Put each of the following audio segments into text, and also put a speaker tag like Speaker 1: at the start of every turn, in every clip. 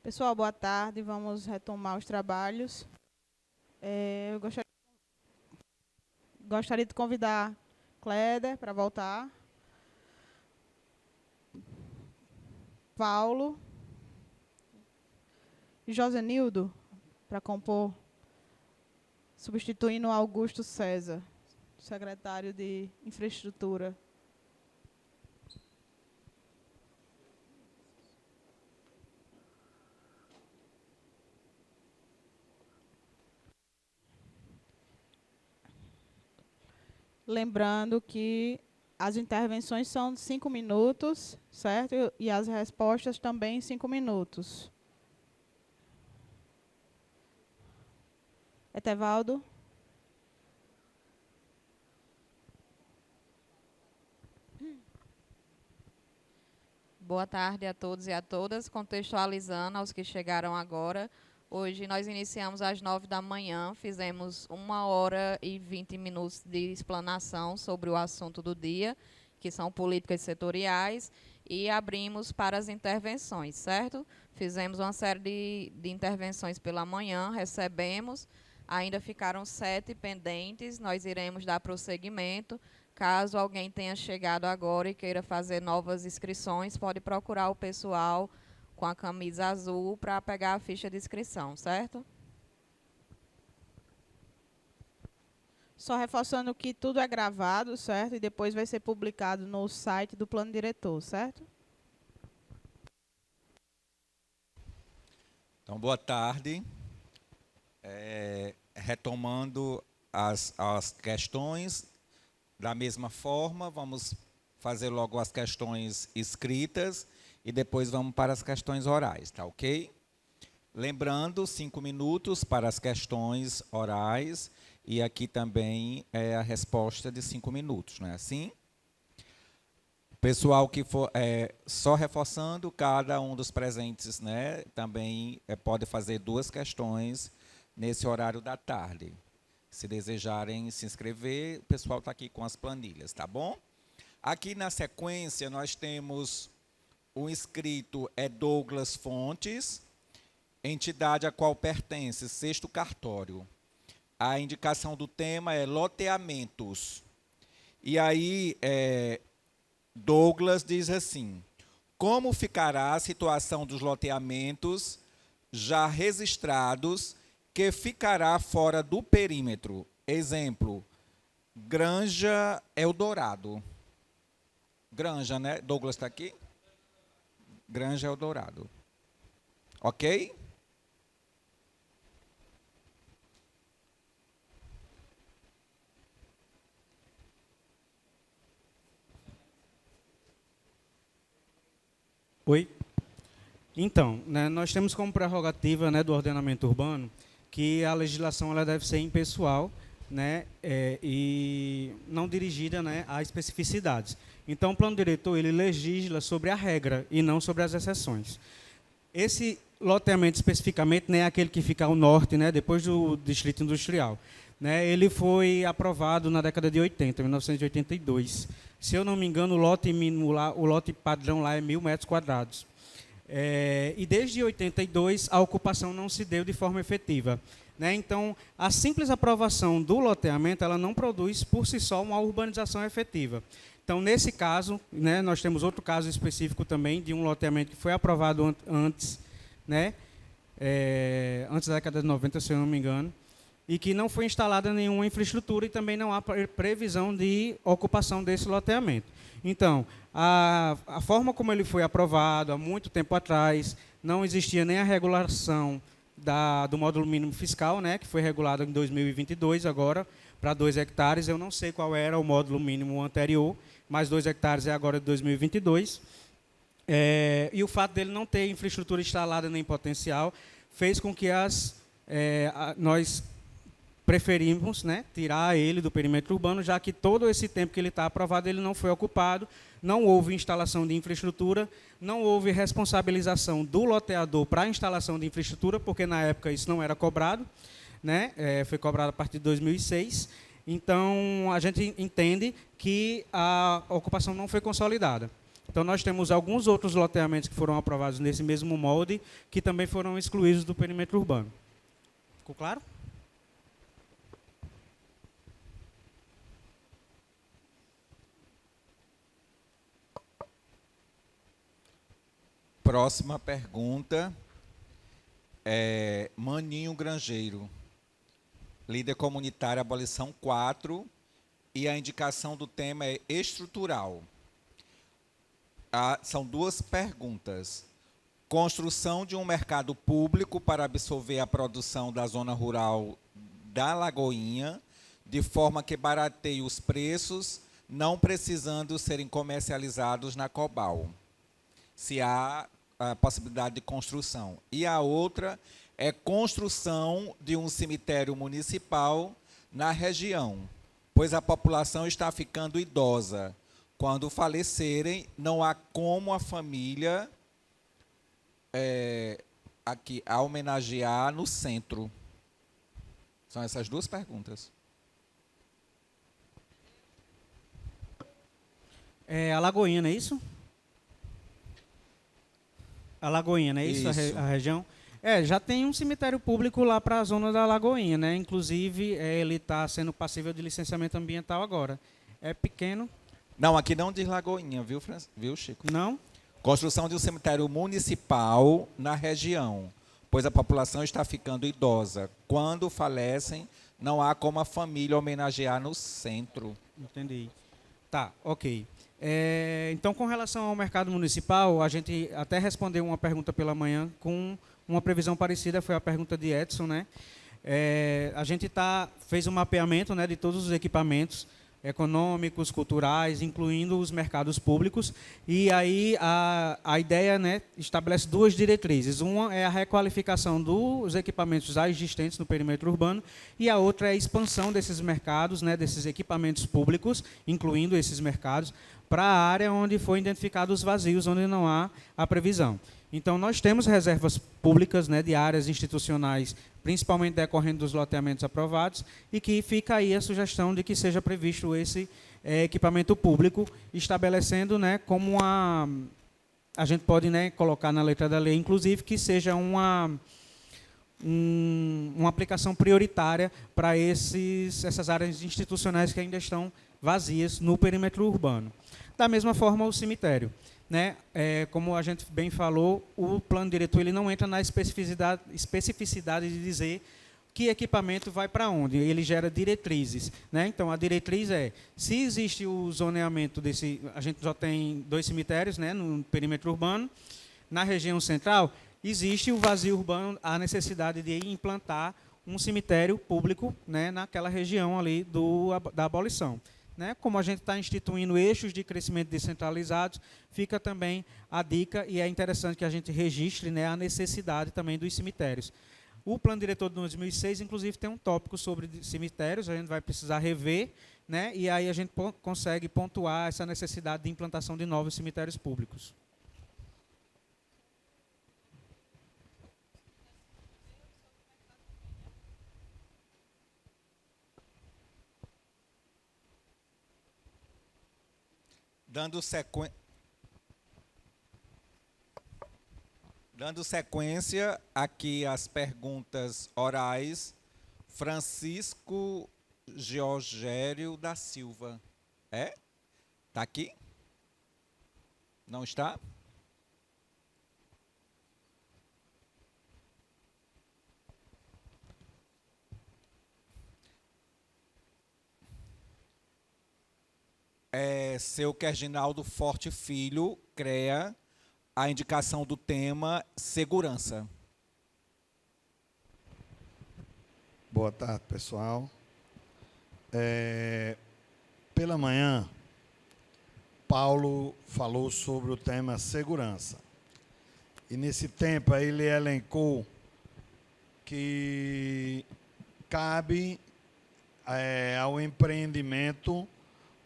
Speaker 1: Pessoal, boa tarde. Vamos retomar os trabalhos. Eu gostaria de convidar Cléder para voltar, Paulo e Josenildo para compor, substituindo Augusto César, secretário de Infraestrutura. Lembrando que as intervenções são de 5 minutos, certo? E as respostas também 5 minutos. Etevaldo?
Speaker 2: Boa tarde a todos e a todas. Contextualizando aos que chegaram agora, hoje nós iniciamos às 9 da manhã, fizemos 1h20 de explanação sobre o assunto do dia, que são políticas setoriais, e abrimos para as intervenções, certo? Fizemos uma série de intervenções pela manhã, recebemos, ainda ficaram 7 pendentes, nós iremos dar prosseguimento. Caso alguém tenha chegado agora e queira fazer novas inscrições, pode procurar o pessoal com a camisa azul para pegar a ficha de inscrição, certo?
Speaker 1: Só reforçando que tudo é gravado, certo? E depois vai ser publicado no site do plano diretor, certo?
Speaker 3: Então, boa tarde. Retomando as questões, da mesma forma, vamos fazer logo as questões escritas e depois vamos para as questões orais, tá ok? Lembrando, 5 minutos para as questões orais e aqui também é a resposta de 5 minutos, não é assim? Pessoal que for, só reforçando, cada um dos presentes, né, também pode fazer 2 questões nesse horário da tarde. Se desejarem se inscrever, o pessoal está aqui com as planilhas, tá bom? Aqui na sequência, nós temos o inscrito Douglas Fontes, entidade a qual pertence, Sexto Cartório. A indicação do tema é loteamentos. E aí, Douglas diz assim: como ficará a situação dos loteamentos já registrados que ficará fora do perímetro? Exemplo, Granja Eldorado. Granja, né? Douglas está aqui? Granja Eldorado. Ok?
Speaker 4: Oi. Então, né, nós temos como prerrogativa, né, do ordenamento urbano que a legislação ela deve ser impessoal, né, e não dirigida, né, a especificidades. Então, o plano diretor ele legisla sobre a regra e não sobre as exceções. Esse loteamento especificamente, né, é aquele que fica ao norte, né, depois do distrito industrial, né, ele foi aprovado na década de 80, 1982. Se eu não me engano, o lote mínimo lá, o lote padrão lá é 1.000 metros quadrados. E desde 82 a ocupação não se deu de forma efetiva, né? Então, a simples aprovação do loteamento ela não produz por si só uma urbanização efetiva. Então, nesse caso, né, nós temos outro caso específico também de um loteamento que foi aprovado antes, né, antes da década de 90, se eu não me engano, e que não foi instalada nenhuma infraestrutura e também não há previsão de ocupação desse loteamento. Então, a forma como ele foi aprovado há muito tempo atrás, não existia nem a regulação do módulo mínimo fiscal, né, que foi regulado em 2022 agora, para 2 hectares. Eu não sei qual era o módulo mínimo anterior, mas 2 hectares é agora de 2022. E o fato dele não ter infraestrutura instalada nem potencial fez com que nós preferimos, né, tirar ele do perímetro urbano, já que todo esse tempo que ele está aprovado, ele não foi ocupado, não houve instalação de infraestrutura, não houve responsabilização do loteador para a instalação de infraestrutura, porque na época isso não era cobrado, né, foi cobrado a partir de 2006. Então, a gente entende que a ocupação não foi consolidada. Então, nós temos alguns outros loteamentos que foram aprovados nesse mesmo molde, que também foram excluídos do perímetro urbano. Ficou claro?
Speaker 3: Próxima pergunta é Maninho Grangeiro, líder comunitário Abolição 4, e a indicação do tema é estrutural. São duas perguntas. Construção de um mercado público para absorver a produção da zona rural da Lagoinha, de forma que barateie os preços, não precisando serem comercializados na Cobal, se há a possibilidade de construção. E a outra é construção de um cemitério municipal na região, pois a população está ficando idosa. Quando falecerem, não há como a família aqui a homenagear no centro. São essas duas perguntas.
Speaker 4: A Lagoinha, não é isso? A Lagoinha, não é isso?
Speaker 3: Isso.
Speaker 4: A região? Já tem um cemitério público lá para a zona da Lagoinha, né? Inclusive, ele está sendo passível de licenciamento ambiental agora. É pequeno?
Speaker 3: Não, aqui não diz Lagoinha, viu, Chico?
Speaker 4: Não?
Speaker 3: Construção de um cemitério municipal na região, pois a população está ficando idosa. Quando falecem, não há como a família homenagear no centro.
Speaker 4: Entendi. Tá, ok. Então, com relação ao mercado municipal, a gente até respondeu uma pergunta pela manhã com uma previsão parecida, foi a pergunta de Edson, né? A gente fez um mapeamento, né, de todos os equipamentos econômicos, culturais, incluindo os mercados públicos, e aí a ideia, né, estabelece duas diretrizes. Uma é a requalificação dos equipamentos já existentes no perímetro urbano, e a outra é a expansão desses mercados, né, desses equipamentos públicos, incluindo esses mercados, para a área onde foi identificados os vazios, onde não há a previsão. Então, nós temos reservas públicas, né, de áreas institucionais, principalmente decorrendo dos loteamentos aprovados, e que fica aí a sugestão de que seja previsto esse equipamento público, estabelecendo, né, como a gente pode, né, colocar na letra da lei, inclusive, que seja uma aplicação prioritária para essas áreas institucionais que ainda estão vazias no perímetro urbano. Da mesma forma, o cemitério. Né? Como a gente bem falou, o plano diretor ele não entra na especificidade de dizer que equipamento vai para onde, ele gera diretrizes. Né? Então, a diretriz se existe o zoneamento a gente já tem 2 cemitérios, né, no perímetro urbano, na região central, existe o vazio urbano, a necessidade de implantar um cemitério público, né, naquela região ali da abolição. Né? Como a gente está instituindo eixos de crescimento descentralizados, fica também a dica, e é interessante que a gente registre, né, a necessidade também dos cemitérios. O Plano Diretor de 2006, inclusive, tem um tópico sobre cemitérios, a gente vai precisar rever, né, e aí a gente consegue pontuar essa necessidade de implantação de novos cemitérios públicos.
Speaker 3: Dando sequência aqui às perguntas orais, Francisco Georgério da Silva. Está aqui? Não está? Seu Kerginaldo Forte Filho, CREA, a indicação do tema segurança.
Speaker 5: Boa tarde, pessoal. Pela manhã, Paulo falou sobre o tema segurança. E nesse tempo ele elencou que cabe ao empreendimento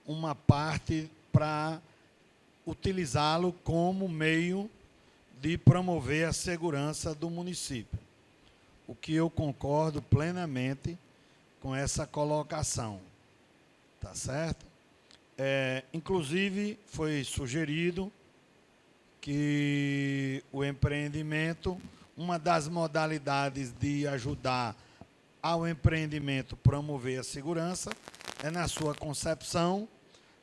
Speaker 5: uma parte para utilizá-lo como meio de promover a segurança do município. O que eu concordo plenamente com essa colocação. Tá certo? Inclusive, foi sugerido que o empreendimento, uma das modalidades de ajudar ao empreendimento promover a segurança é na sua concepção,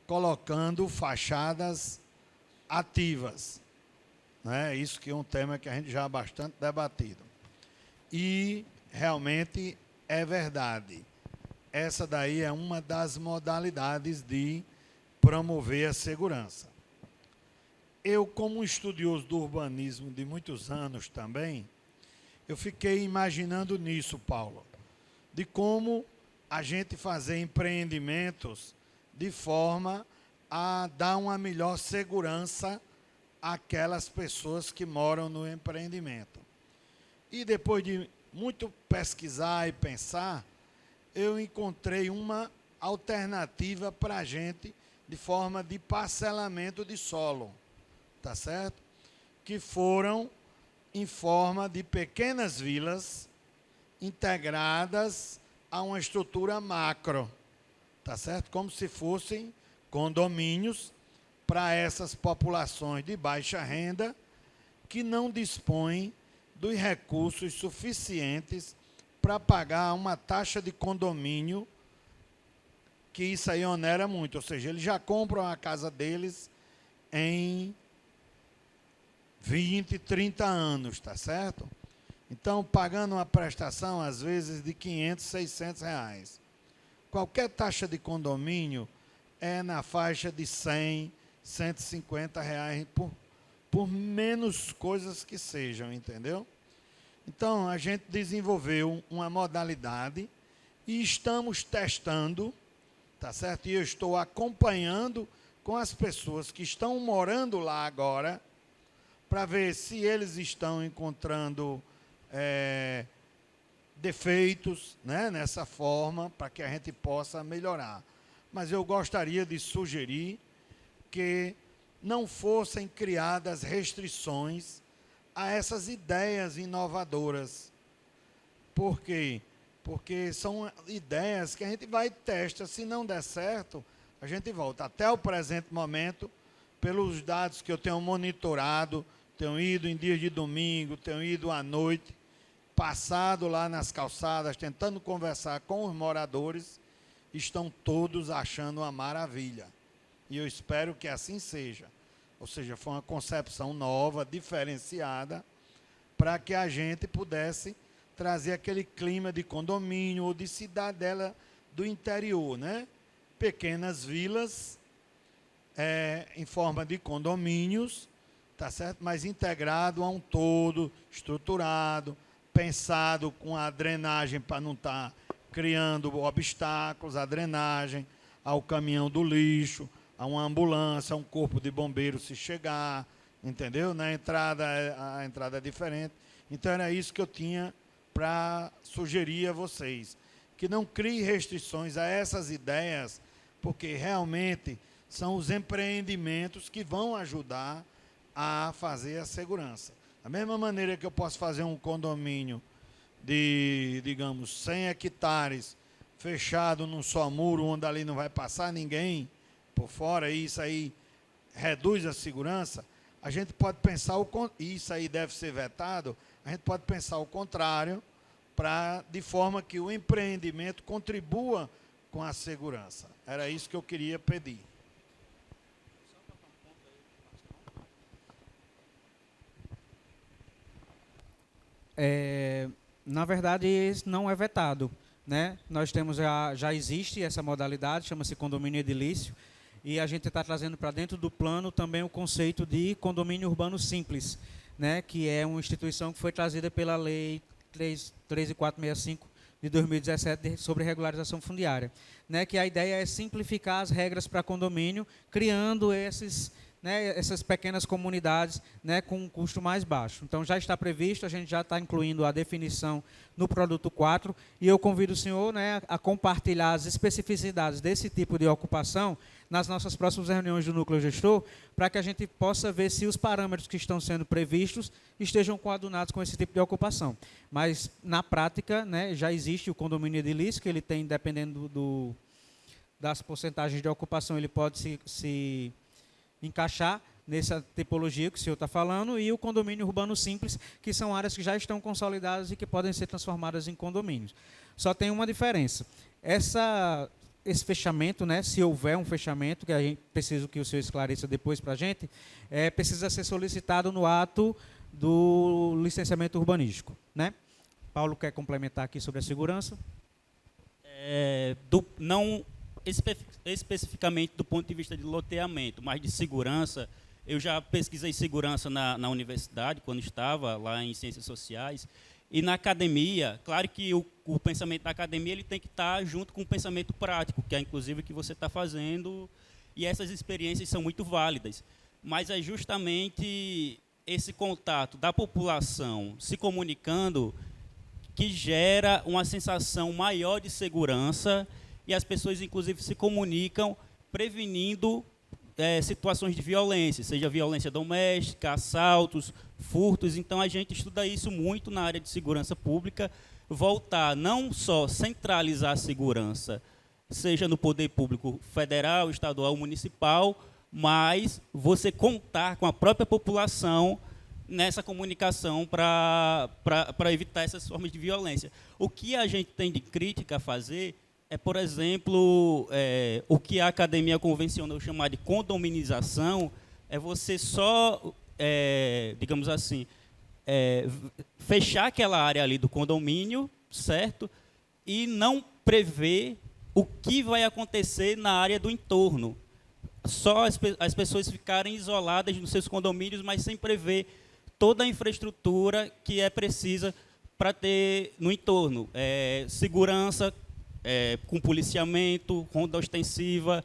Speaker 5: colocando fachadas ativas. Né? Isso que é um tema que a gente já há bastante debatido. E realmente é verdade. Essa daí é uma das modalidades de promover a segurança. Eu, como estudioso do urbanismo de muitos anos também, eu fiquei imaginando nisso, Paulo, de como a gente fazer empreendimentos de forma a dar uma melhor segurança àquelas pessoas que moram no empreendimento. E depois de muito pesquisar e pensar, eu encontrei uma alternativa para a gente de forma de parcelamento de solo, tá certo? Que foram em forma de pequenas vilas integradas a uma estrutura macro, tá certo? Como se fossem condomínios para essas populações de baixa renda que não dispõem dos recursos suficientes para pagar uma taxa de condomínio, que isso aí onera muito, ou seja, eles já compram a casa deles em 20, 30 anos, tá certo? Então, pagando uma prestação, às vezes, de 500, 600 reais. Qualquer taxa de condomínio é na faixa de 100, 150 reais, por menos coisas que sejam, entendeu? Então, a gente desenvolveu uma modalidade e estamos testando, tá certo? E eu estou acompanhando com as pessoas que estão morando lá agora, para ver se eles estão encontrando defeitos, né, nessa forma, para que a gente possa melhorar. Mas eu gostaria de sugerir que não fossem criadas restrições a essas ideias inovadoras. Por quê? Porque são ideias que a gente vai e testa. Se não der certo, a gente volta. Até o presente momento, pelos dados que eu tenho monitorado, tenho ido em dias de domingo, tenho ido à noite, passado lá nas calçadas, tentando conversar com os moradores, estão todos achando uma maravilha. E eu espero que assim seja. Ou seja, foi uma concepção nova, diferenciada, para que a gente pudesse trazer aquele clima de condomínio ou de cidadela do interior, né? Pequenas vilas em forma de condomínios, tá certo? Mas integrado a um todo, estruturado, pensado com a drenagem para não estar criando obstáculos à drenagem, ao caminhão do lixo, a uma ambulância, a um corpo de bombeiro se chegar, entendeu? A entrada é diferente. Então, era isso que eu tinha para sugerir a vocês, que não crie restrições a essas ideias, porque realmente são os empreendimentos que vão ajudar a fazer a segurança. Da mesma maneira que eu posso fazer um condomínio de, digamos, 100 hectares, fechado num só muro, onde ali não vai passar ninguém por fora, e isso aí reduz a segurança, a gente pode pensar, e isso aí deve ser vetado, a gente pode pensar o contrário, de forma que o empreendimento contribua com a segurança. Era isso que eu queria pedir.
Speaker 4: Na verdade, isso não é vetado, né? Nós temos, já existe essa modalidade, chama-se condomínio edilício, e a gente está trazendo para dentro do plano também o conceito de condomínio urbano simples, né? Que é uma instituição que foi trazida pela Lei 13465 de 2017 sobre regularização fundiária, né? Que a ideia é simplificar as regras para condomínio, criando essas pequenas comunidades, né, com um custo mais baixo. Então, já está previsto, a gente já está incluindo a definição no produto 4, e eu convido o senhor, né, a compartilhar as especificidades desse tipo de ocupação nas nossas próximas reuniões do núcleo gestor, para que a gente possa ver se os parâmetros que estão sendo previstos estejam coadunados com esse tipo de ocupação. Mas, na prática, né, já existe o condomínio edilício, que ele tem, dependendo das porcentagens de ocupação, ele pode se encaixar, nessa tipologia que o senhor está falando, e o condomínio urbano simples, que são áreas que já estão consolidadas e que podem ser transformadas em condomínios. Só tem uma diferença. Esse fechamento, né, se houver um fechamento, que a gente precisa que o senhor esclareça depois para a gente, precisa ser solicitado no ato do licenciamento urbanístico, né? Paulo quer complementar aqui sobre a segurança?
Speaker 6: Não especificamente do ponto de vista de loteamento, mas de segurança. Eu já pesquisei segurança na universidade, quando estava lá em Ciências Sociais, e na academia. Claro que o pensamento da academia ele tem que estar junto com o pensamento prático, que é inclusive o que você está fazendo, e essas experiências são muito válidas. Mas é justamente esse contato da população se comunicando que gera uma sensação maior de segurança, e as pessoas, inclusive, se comunicam prevenindo situações de violência, seja violência doméstica, assaltos, furtos. Então, a gente estuda isso muito na área de segurança pública, voltar não só centralizar a segurança, seja no poder público federal, estadual, municipal, mas você contar com a própria população nessa comunicação para evitar essas formas de violência. O que a gente tem de crítica a fazer é, por exemplo, o que a academia convencionou chamar de condominização, é você só, digamos assim, fechar aquela área ali do condomínio, certo? E não prever o que vai acontecer na área do entorno. Só as pessoas ficarem isoladas nos seus condomínios, mas sem prever toda a infraestrutura que é precisa para ter no entorno. Segurança, com policiamento, ronda ostensiva,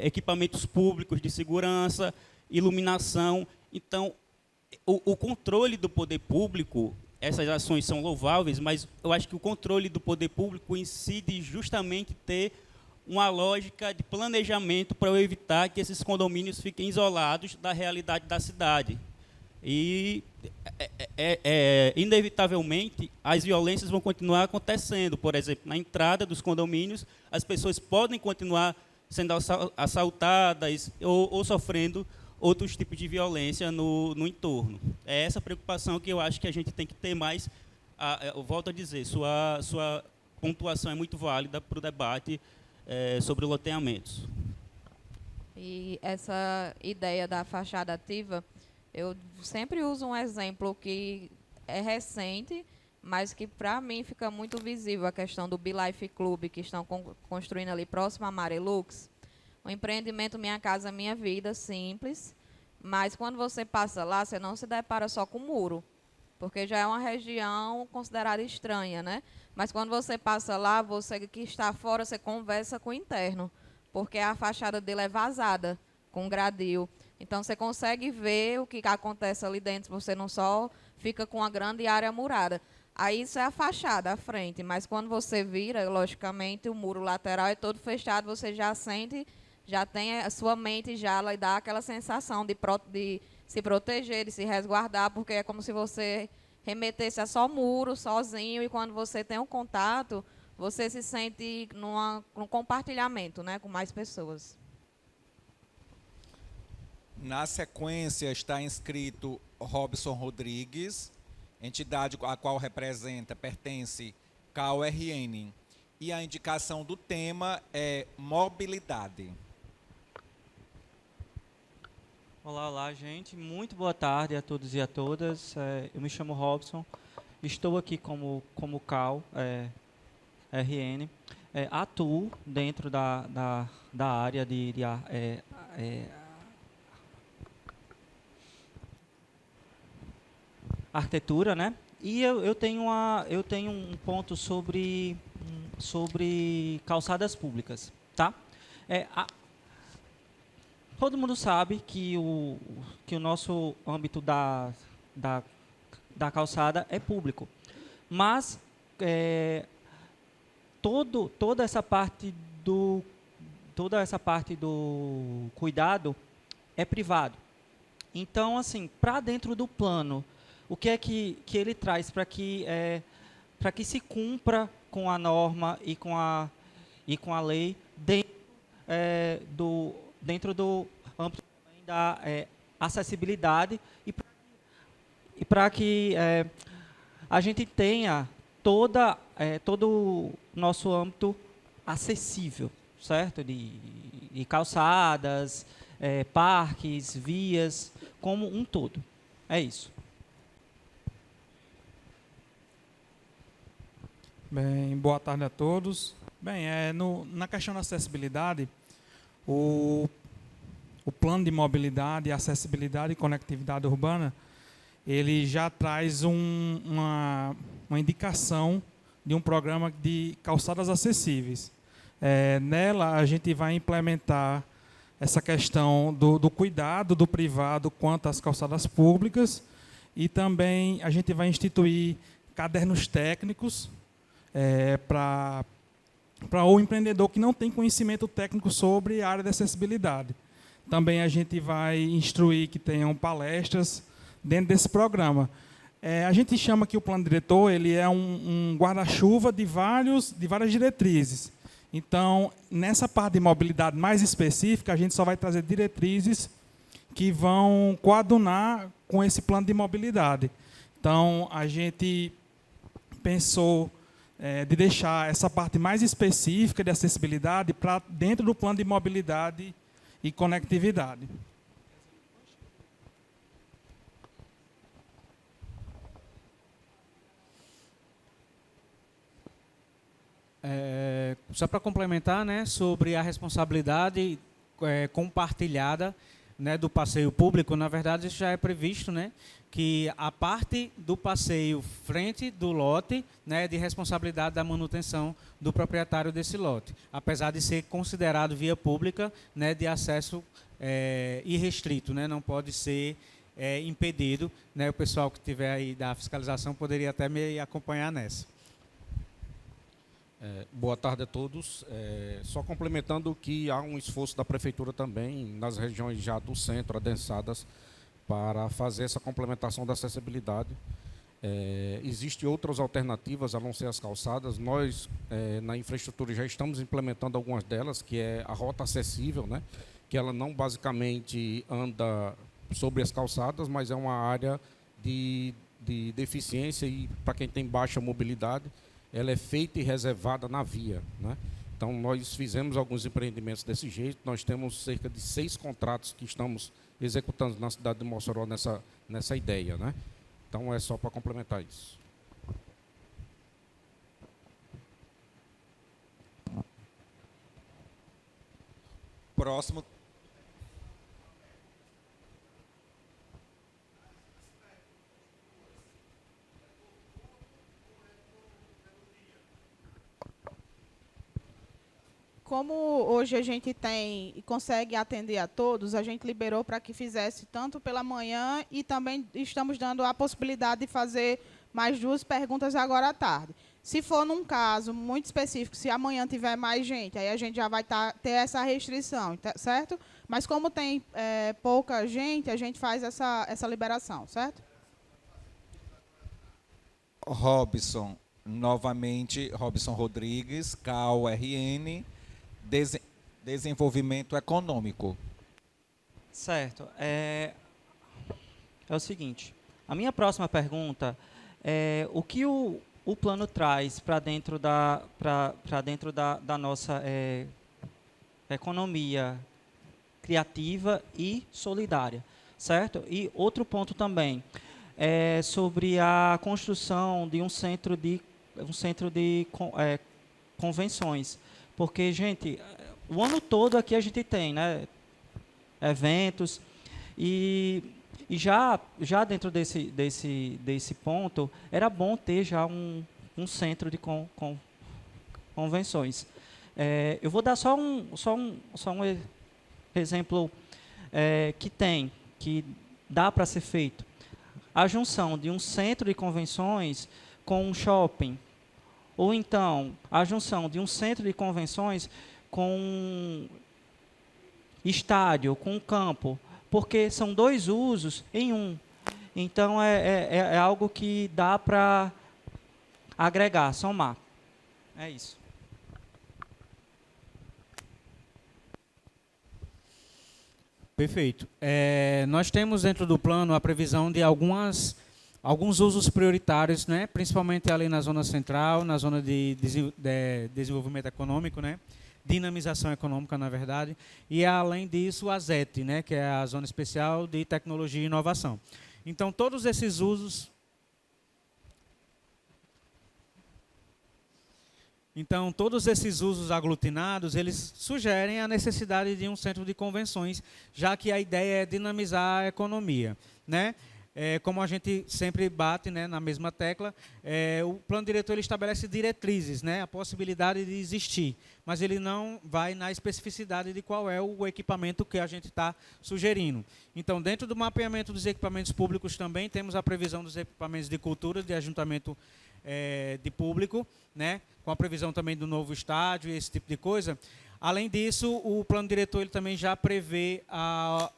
Speaker 6: equipamentos públicos de segurança, iluminação. Então, o controle do poder público, essas ações são louváveis, mas eu acho que o controle do poder público incide justamente ter uma lógica de planejamento para evitar que esses condomínios fiquem isolados da realidade da cidade. E, inevitavelmente, as violências vão continuar acontecendo. Por exemplo, na entrada dos condomínios, as pessoas podem continuar sendo assaltadas ou sofrendo outros tipos de violência no entorno. É essa preocupação que eu acho que a gente tem que ter mais. Eu volto a dizer, sua pontuação é muito válida para o debate sobre loteamentos.
Speaker 2: E essa ideia da fachada ativa, eu sempre uso um exemplo que é recente, mas que para mim fica muito visível, a questão do Bilife Club, que estão construindo ali próximo a Marilux. Um empreendimento Minha Casa Minha Vida, simples, mas quando você passa lá, você não se depara só com muro, porque já é uma região considerada estranha, né? Mas quando você passa lá, você que está fora, você conversa com o interno, porque a fachada dele é vazada, com gradil. Então, você consegue ver o que acontece ali dentro, você não só fica com uma grande área murada. Aí, isso é a fachada, a frente, mas quando você vira, logicamente, o muro lateral é todo fechado, você já sente, já tem a sua mente, já lhe dá aquela sensação de se proteger, de se resguardar, porque é como se você remetesse a só muro, sozinho, e quando você tem um contato, você se sente num compartilhamento, né, com mais pessoas.
Speaker 3: Na sequência está inscrito Robson Rodrigues, entidade a qual pertence KURN. E a indicação do tema é mobilidade.
Speaker 7: Olá, gente. Muito boa tarde a todos e a todas. Eu me chamo Robson. Estou aqui como CAU, RN. Atuo dentro da área de arquitetura, né? E eu tenho um ponto sobre calçadas públicas, tá? Todo mundo sabe que o nosso âmbito da calçada é público, mas toda essa parte do cuidado é privado. Então, assim, para dentro do plano, o que é que ele traz para que se cumpra com a norma e com a lei dentro do âmbito dar acessibilidade e para que a gente tenha todo o nosso âmbito acessível, certo? De calçadas, parques, vias, como um todo. É isso.
Speaker 8: Bem, boa tarde a todos. Bem, na questão da acessibilidade, o plano de mobilidade, acessibilidade e conectividade urbana, ele já traz uma indicação de um programa de calçadas acessíveis. Nela, a gente vai implementar essa questão do cuidado do privado quanto às calçadas públicas e também a gente vai instituir cadernos técnicos para o empreendedor que não tem conhecimento técnico sobre a área de acessibilidade. Também a gente vai instruir que tenham palestras dentro desse programa. A gente chama que o plano diretor ele é um guarda-chuva de várias diretrizes. Então, nessa parte de mobilidade mais específica, a gente só vai trazer diretrizes que vão coadunar com esse plano de mobilidade. Então, a gente pensou de deixar essa parte mais específica de acessibilidade para dentro do plano de mobilidade e conectividade.
Speaker 4: Só para complementar, né, sobre a responsabilidade compartilhada, né, do passeio público, na verdade isso já é previsto, né, que a parte do passeio frente do lote, né, é de responsabilidade da manutenção do proprietário desse lote, apesar de ser considerado via pública, né, de acesso irrestrito, né, não pode ser impedido, né, o pessoal que tiver aí da fiscalização poderia até me acompanhar nessa.
Speaker 9: Boa tarde a todos. Só complementando que há um esforço da Prefeitura também, nas regiões já do centro, adensadas, para fazer essa complementação da acessibilidade. Existem outras alternativas a não ser as calçadas. Nós, na infraestrutura, já estamos implementando algumas delas, que é a rota acessível, né? Que ela não basicamente anda sobre as calçadas, mas é uma área de deficiência e para quem tem baixa mobilidade, ela é feita e reservada na via, né? Então, nós fizemos alguns empreendimentos desse jeito. Nós temos cerca de 6 contratos que estamos executando na cidade de Mossoró nessa ideia, né? Então, é só para complementar isso.
Speaker 3: Próximo.
Speaker 1: Como hoje a gente tem e consegue atender a todos, a gente liberou para que fizesse tanto pela manhã e também estamos dando a possibilidade de fazer mais 2 perguntas agora à tarde. Se for num caso muito específico, se amanhã tiver mais gente, aí a gente já vai ter essa restrição, certo? Mas como tem pouca gente, a gente faz essa liberação, certo?
Speaker 3: Robson, novamente, Robson Rodrigues, CAU-RN, Desenvolvimento Econômico.
Speaker 7: Certo. É o seguinte, a minha próxima pergunta é o que o plano traz para dentro da nossa economia criativa e solidária, certo? E outro ponto também é sobre a construção de um centro de convenções, porque, gente, o ano todo aqui a gente tem, né, eventos e já dentro desse ponto era bom ter já um centro de convenções. Eu vou dar só um exemplo que dá para ser feito. A junção de um centro de convenções com um shopping, ou então a junção de um centro de convenções com um estádio, com um campo, porque são 2 usos em um. Então, é algo que dá para agregar, somar. É isso.
Speaker 4: Perfeito. Nós temos dentro do plano a previsão de alguns usos prioritários, né? Principalmente ali na zona central, na zona de desenvolvimento econômico, né? Dinamização econômica, na verdade, e além disso a ZET, né? Que é a Zona Especial de Tecnologia e Inovação. Então, todos esses usos... Então, todos esses usos aglutinados, eles sugerem a necessidade de um centro de convenções, já que a ideia é dinamizar a economia, né? Como a gente sempre bate, né, na mesma tecla, o plano diretor ele estabelece diretrizes, né, a possibilidade de existir, mas ele não vai na especificidade de qual é o equipamento que a gente está sugerindo. Então, dentro do mapeamento dos equipamentos públicos também temos a previsão dos equipamentos de cultura, de ajuntamento de público, né, com a previsão também do novo estádio e esse tipo de coisa. Além disso, o plano diretor ele também já prevê a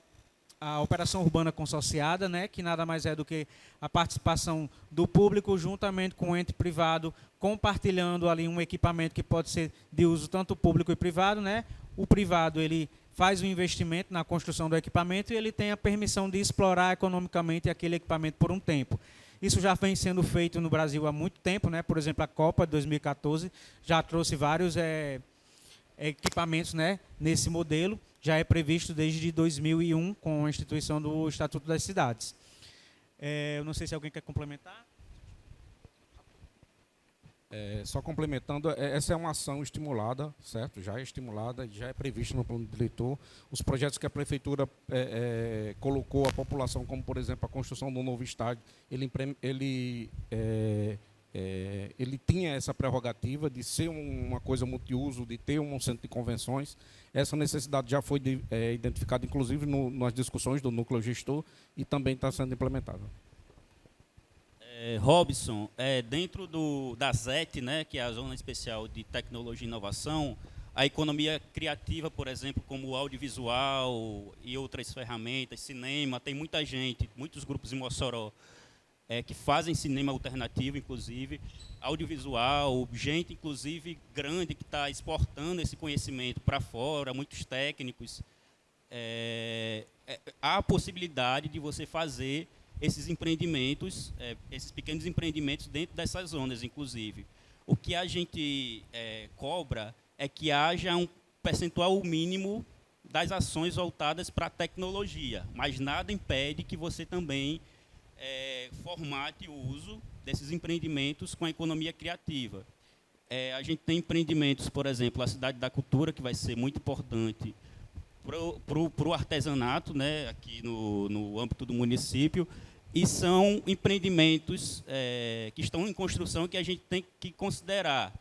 Speaker 4: operação urbana consorciada, né, que nada mais é do que a participação do público juntamente com o ente privado, compartilhando ali um equipamento que pode ser de uso tanto público e privado, né? O privado ele faz o investimento na construção do equipamento e ele tem a permissão de explorar economicamente aquele equipamento por um tempo. Isso já vem sendo feito no Brasil há muito tempo, né? Por exemplo, a Copa de 2014 já trouxe vários equipamentos, né, nesse modelo. Já é previsto desde 2001 com a instituição do Estatuto das Cidades. Eu não sei se alguém quer complementar.
Speaker 9: Só complementando, essa é uma ação estimulada, certo? Já é estimulada, já é prevista no plano diretor. Os projetos que a prefeitura colocou a população, como por exemplo a construção do novo estádio, ele tinha essa prerrogativa de ser uma coisa multiuso, de ter um centro de convenções. Essa necessidade já foi identificada, inclusive, nas discussões do núcleo gestor e também está sendo implementada.
Speaker 6: Robson, dentro da ZET, né, que é a Zona Especial de Tecnologia e Inovação, a economia criativa, por exemplo, como o audiovisual e outras ferramentas, cinema, tem muita gente, muitos grupos em Mossoró, que fazem cinema alternativo, inclusive, audiovisual, gente, inclusive, grande, que está exportando esse conhecimento para fora, muitos técnicos. Há a possibilidade de você fazer esses empreendimentos, esses pequenos empreendimentos dentro dessas zonas, inclusive. O que a gente cobra é que haja um percentual mínimo das ações voltadas para a tecnologia, mas nada impede que você também formate o uso desses empreendimentos com a economia criativa. A gente tem empreendimentos, por exemplo, a Cidade da Cultura, que vai ser muito importante para o artesanato, né, aqui no âmbito do município, e são empreendimentos que estão em construção que a gente tem que considerar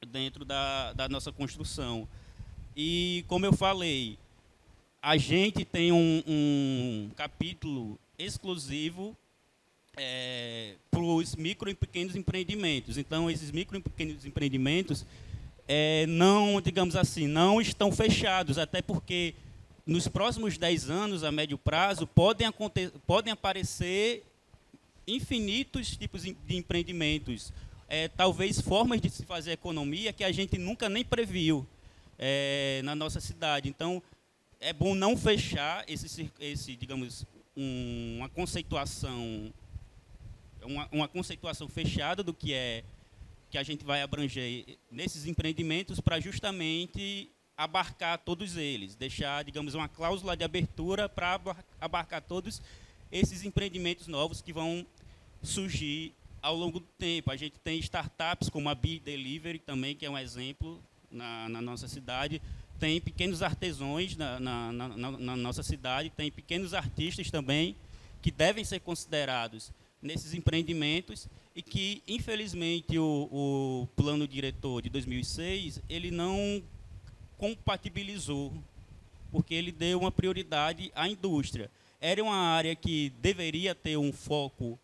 Speaker 6: dentro da nossa construção. E, como eu falei, a gente tem um capítulo exclusivo para os micro e pequenos empreendimentos. Então, esses micro e pequenos empreendimentos não, digamos assim, não estão fechados, até porque nos próximos 10 anos, a médio prazo, podem aparecer infinitos tipos de empreendimentos, talvez formas de se fazer economia que a gente nunca nem previu na nossa cidade. Então, é bom não fechar digamos, uma conceituação fechada do que a gente vai abranger nesses empreendimentos para justamente abarcar todos eles, deixar, digamos, uma cláusula de abertura para abarcar todos esses empreendimentos novos que vão surgir ao longo do tempo. A gente tem startups como a Be Delivery também, que é um exemplo na nossa cidade. Tem pequenos artesãos na nossa cidade, tem pequenos artistas também que devem ser considerados nesses empreendimentos e que, infelizmente, o plano diretor de 2006, ele não compatibilizou, porque ele deu uma prioridade à indústria. Era uma área que deveria ter um foco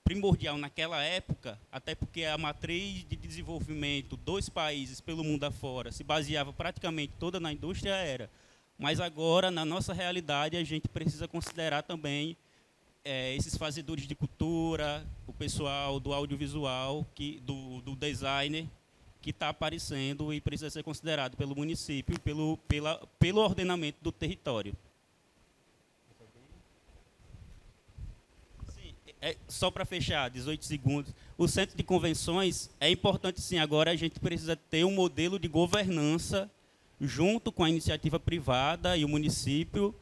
Speaker 6: primordial naquela época, até porque a matriz de desenvolvimento dos países pelo mundo afora se baseava praticamente toda na indústria. Mas agora, na nossa realidade, a gente precisa considerar também esses fazedores de cultura, o pessoal do audiovisual, do designer, que está aparecendo e precisa ser considerado pelo município e pelo ordenamento do território. só para fechar, 18 segundos, o centro de convenções é importante sim. Agora a gente precisa ter um modelo de governança junto com a iniciativa privada e o município,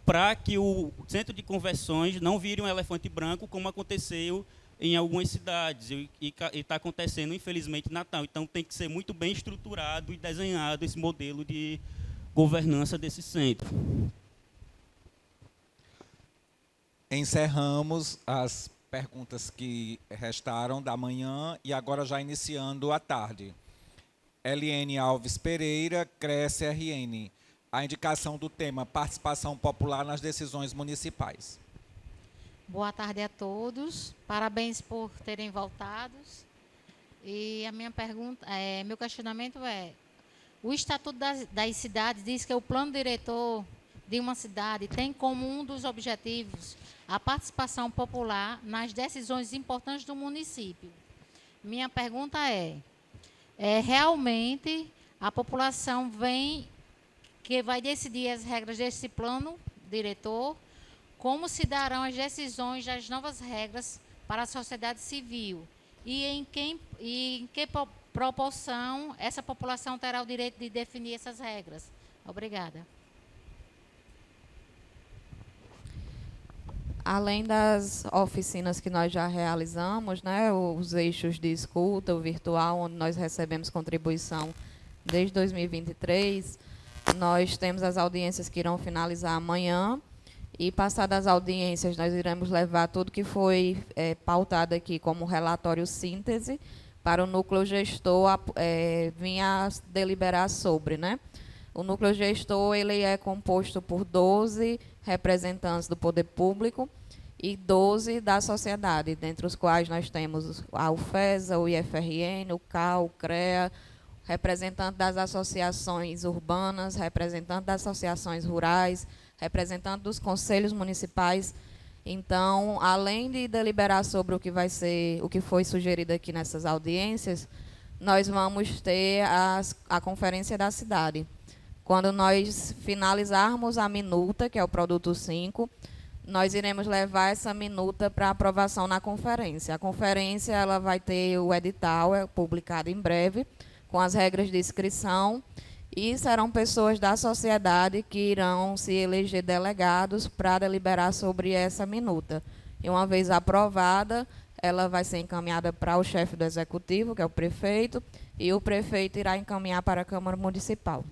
Speaker 6: para que o centro de convenções não vire um elefante branco, como aconteceu em algumas cidades, e está acontecendo, infelizmente, em Natal. Então, tem que ser muito bem estruturado e desenhado esse modelo de governança desse centro.
Speaker 3: Encerramos as perguntas que restaram da manhã e agora já iniciando a tarde. Eliane Alves Pereira, Cresce RN. A indicação do tema participação popular nas decisões municipais.
Speaker 10: Boa tarde a todos. Parabéns por terem voltado. E a minha pergunta, meu questionamento é: o Estatuto das Cidades diz que o plano diretor de uma cidade tem como um dos objetivos a participação popular nas decisões importantes do município. Minha pergunta realmente a população que vai decidir as regras desse plano diretor? Como se darão as decisões das novas regras para a sociedade civil? E em que proporção essa população terá o direito de definir essas regras? Obrigada.
Speaker 2: Além das oficinas que nós já realizamos, né, os eixos de escuta, o virtual, onde nós recebemos contribuição desde 2023, nós temos as audiências que irão finalizar amanhã, e passadas as audiências nós iremos levar tudo que foi pautado aqui como relatório síntese para o núcleo gestor vir a deliberar sobre, né? O núcleo gestor ele é composto por 12 representantes do poder público e 12 da sociedade, dentre os quais nós temos a UFESA, o IFRN, o CAL, o CREA, representante das associações urbanas, representante das associações rurais, representante dos conselhos municipais. Então, além de deliberar sobre o que foi sugerido aqui nessas audiências, nós vamos ter a conferência da cidade. Quando nós finalizarmos a minuta, que é o produto 5, nós iremos levar essa minuta para aprovação na conferência. A conferência ela vai ter o edital, publicado em breve, com as regras de inscrição, e serão pessoas da sociedade que irão se eleger delegados para deliberar sobre essa minuta. E uma vez aprovada, ela vai ser encaminhada para o chefe do executivo, que é o prefeito, e o prefeito irá encaminhar para a Câmara Municipal.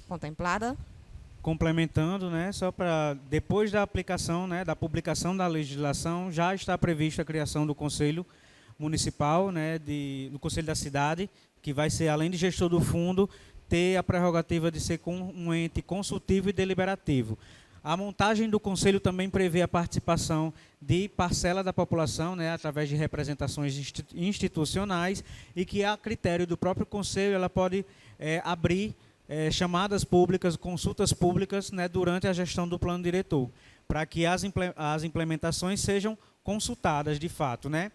Speaker 2: Contemplada?
Speaker 4: Complementando, né, só para depois da aplicação, né, da publicação da legislação, já está prevista a criação do Conselho Municipal, né, do Conselho da Cidade, que vai ser, além de gestor do fundo, ter a prerrogativa de ser um ente consultivo e deliberativo. A montagem do Conselho também prevê a participação de parcela da população, né, através de representações institucionais, e que, a critério do próprio Conselho, ela pode abrir chamadas públicas, consultas públicas, né, durante a gestão do plano diretor, para que as implementações sejam consultadas de fato, né?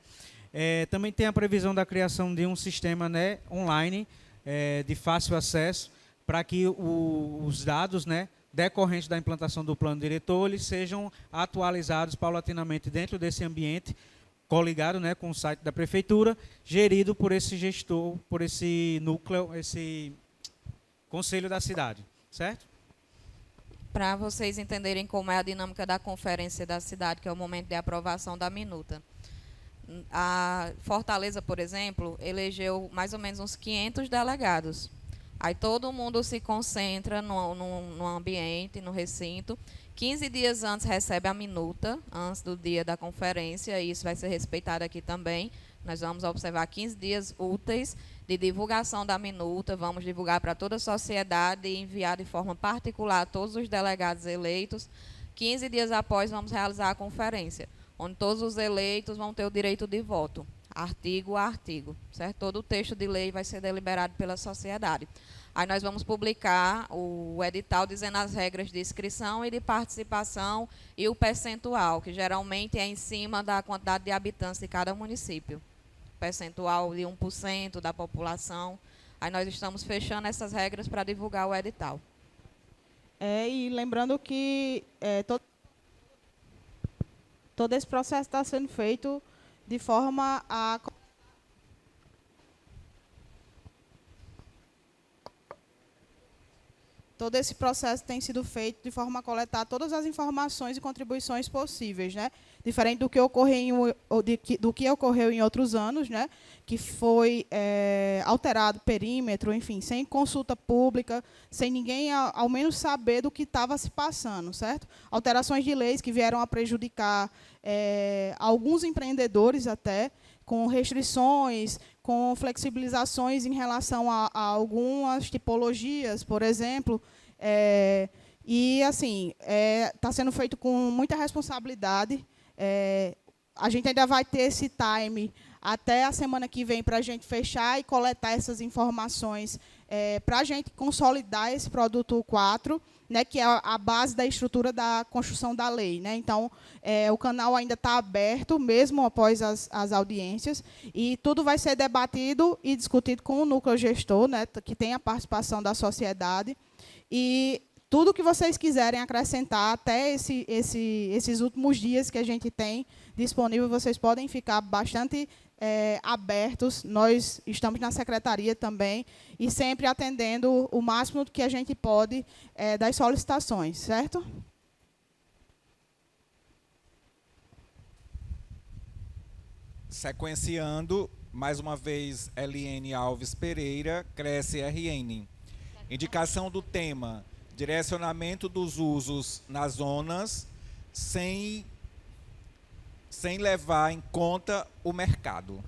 Speaker 4: Também tem a previsão da criação de um sistema, né, online, de fácil acesso, para que os dados, né, decorrentes da implantação do plano diretor eles sejam atualizados paulatinamente dentro desse ambiente, coligado, né, com o site da prefeitura, gerido por esse gestor, por esse núcleo, esse Conselho da Cidade, certo?
Speaker 2: Para vocês entenderem como é a dinâmica da conferência da cidade, que é o momento de aprovação da minuta. A Fortaleza, por exemplo, elegeu mais ou menos uns 500 delegados. Aí todo mundo se concentra no ambiente, no recinto. 15 dias antes recebe a minuta, antes do dia da conferência, e isso vai ser respeitado aqui também. Nós vamos observar 15 dias úteis de divulgação da minuta, vamos divulgar para toda a sociedade e enviar de forma particular a todos os delegados eleitos. 15 dias após, vamos realizar a conferência, onde todos os eleitos vão ter o direito de voto, artigo a artigo, certo? Todo o texto de lei vai ser deliberado pela sociedade. Aí nós vamos publicar o edital dizendo as regras de inscrição e de participação e o percentual, que geralmente é em cima da quantidade de habitantes de cada município. Percentual de 1% da população. Aí nós estamos fechando essas regras para divulgar o edital.
Speaker 1: E lembrando que todo esse processo está sendo feito de forma a... Todo esse processo tem sido feito de forma a coletar todas as informações e contribuições possíveis, né? Diferente do que ocorreu em outros anos, né? Que foi alterado o perímetro, enfim, sem consulta pública, sem ninguém, ao menos, saber do que estava se passando, certo? Alterações de leis que vieram a prejudicar alguns empreendedores até, com restrições, com flexibilizações em relação a algumas tipologias, por exemplo. E, assim, está sendo feito com muita responsabilidade. A gente ainda vai ter esse time até a semana que vem para a gente fechar e coletar essas informações para a gente consolidar esse produto 4, né, que é a base da estrutura da construção da lei, né? Então, o canal ainda está aberto, mesmo após as audiências, e tudo vai ser debatido e discutido com o núcleo gestor, né, que tem a participação da sociedade, e tudo que vocês quiserem acrescentar até esses últimos dias que a gente tem disponível, vocês podem ficar bastante abertos. Nós estamos na secretaria também e sempre atendendo o máximo que a gente pode das solicitações, certo?
Speaker 3: Sequenciando, mais uma vez, Eliane Alves Pereira, Cresce RN. Indicação do tema: direcionamento dos usos nas zonas sem levar em conta o mercado.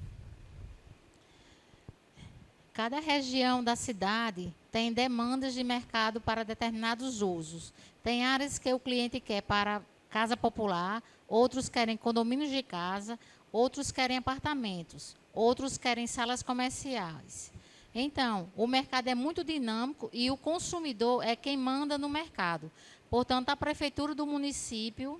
Speaker 10: Cada região da cidade tem demandas de mercado para determinados usos. Tem áreas que o cliente quer para casa popular, outros querem condomínios de casa, outros querem apartamentos, outros querem salas comerciais. Então, o mercado é muito dinâmico e o consumidor é quem manda no mercado. Portanto, a prefeitura do município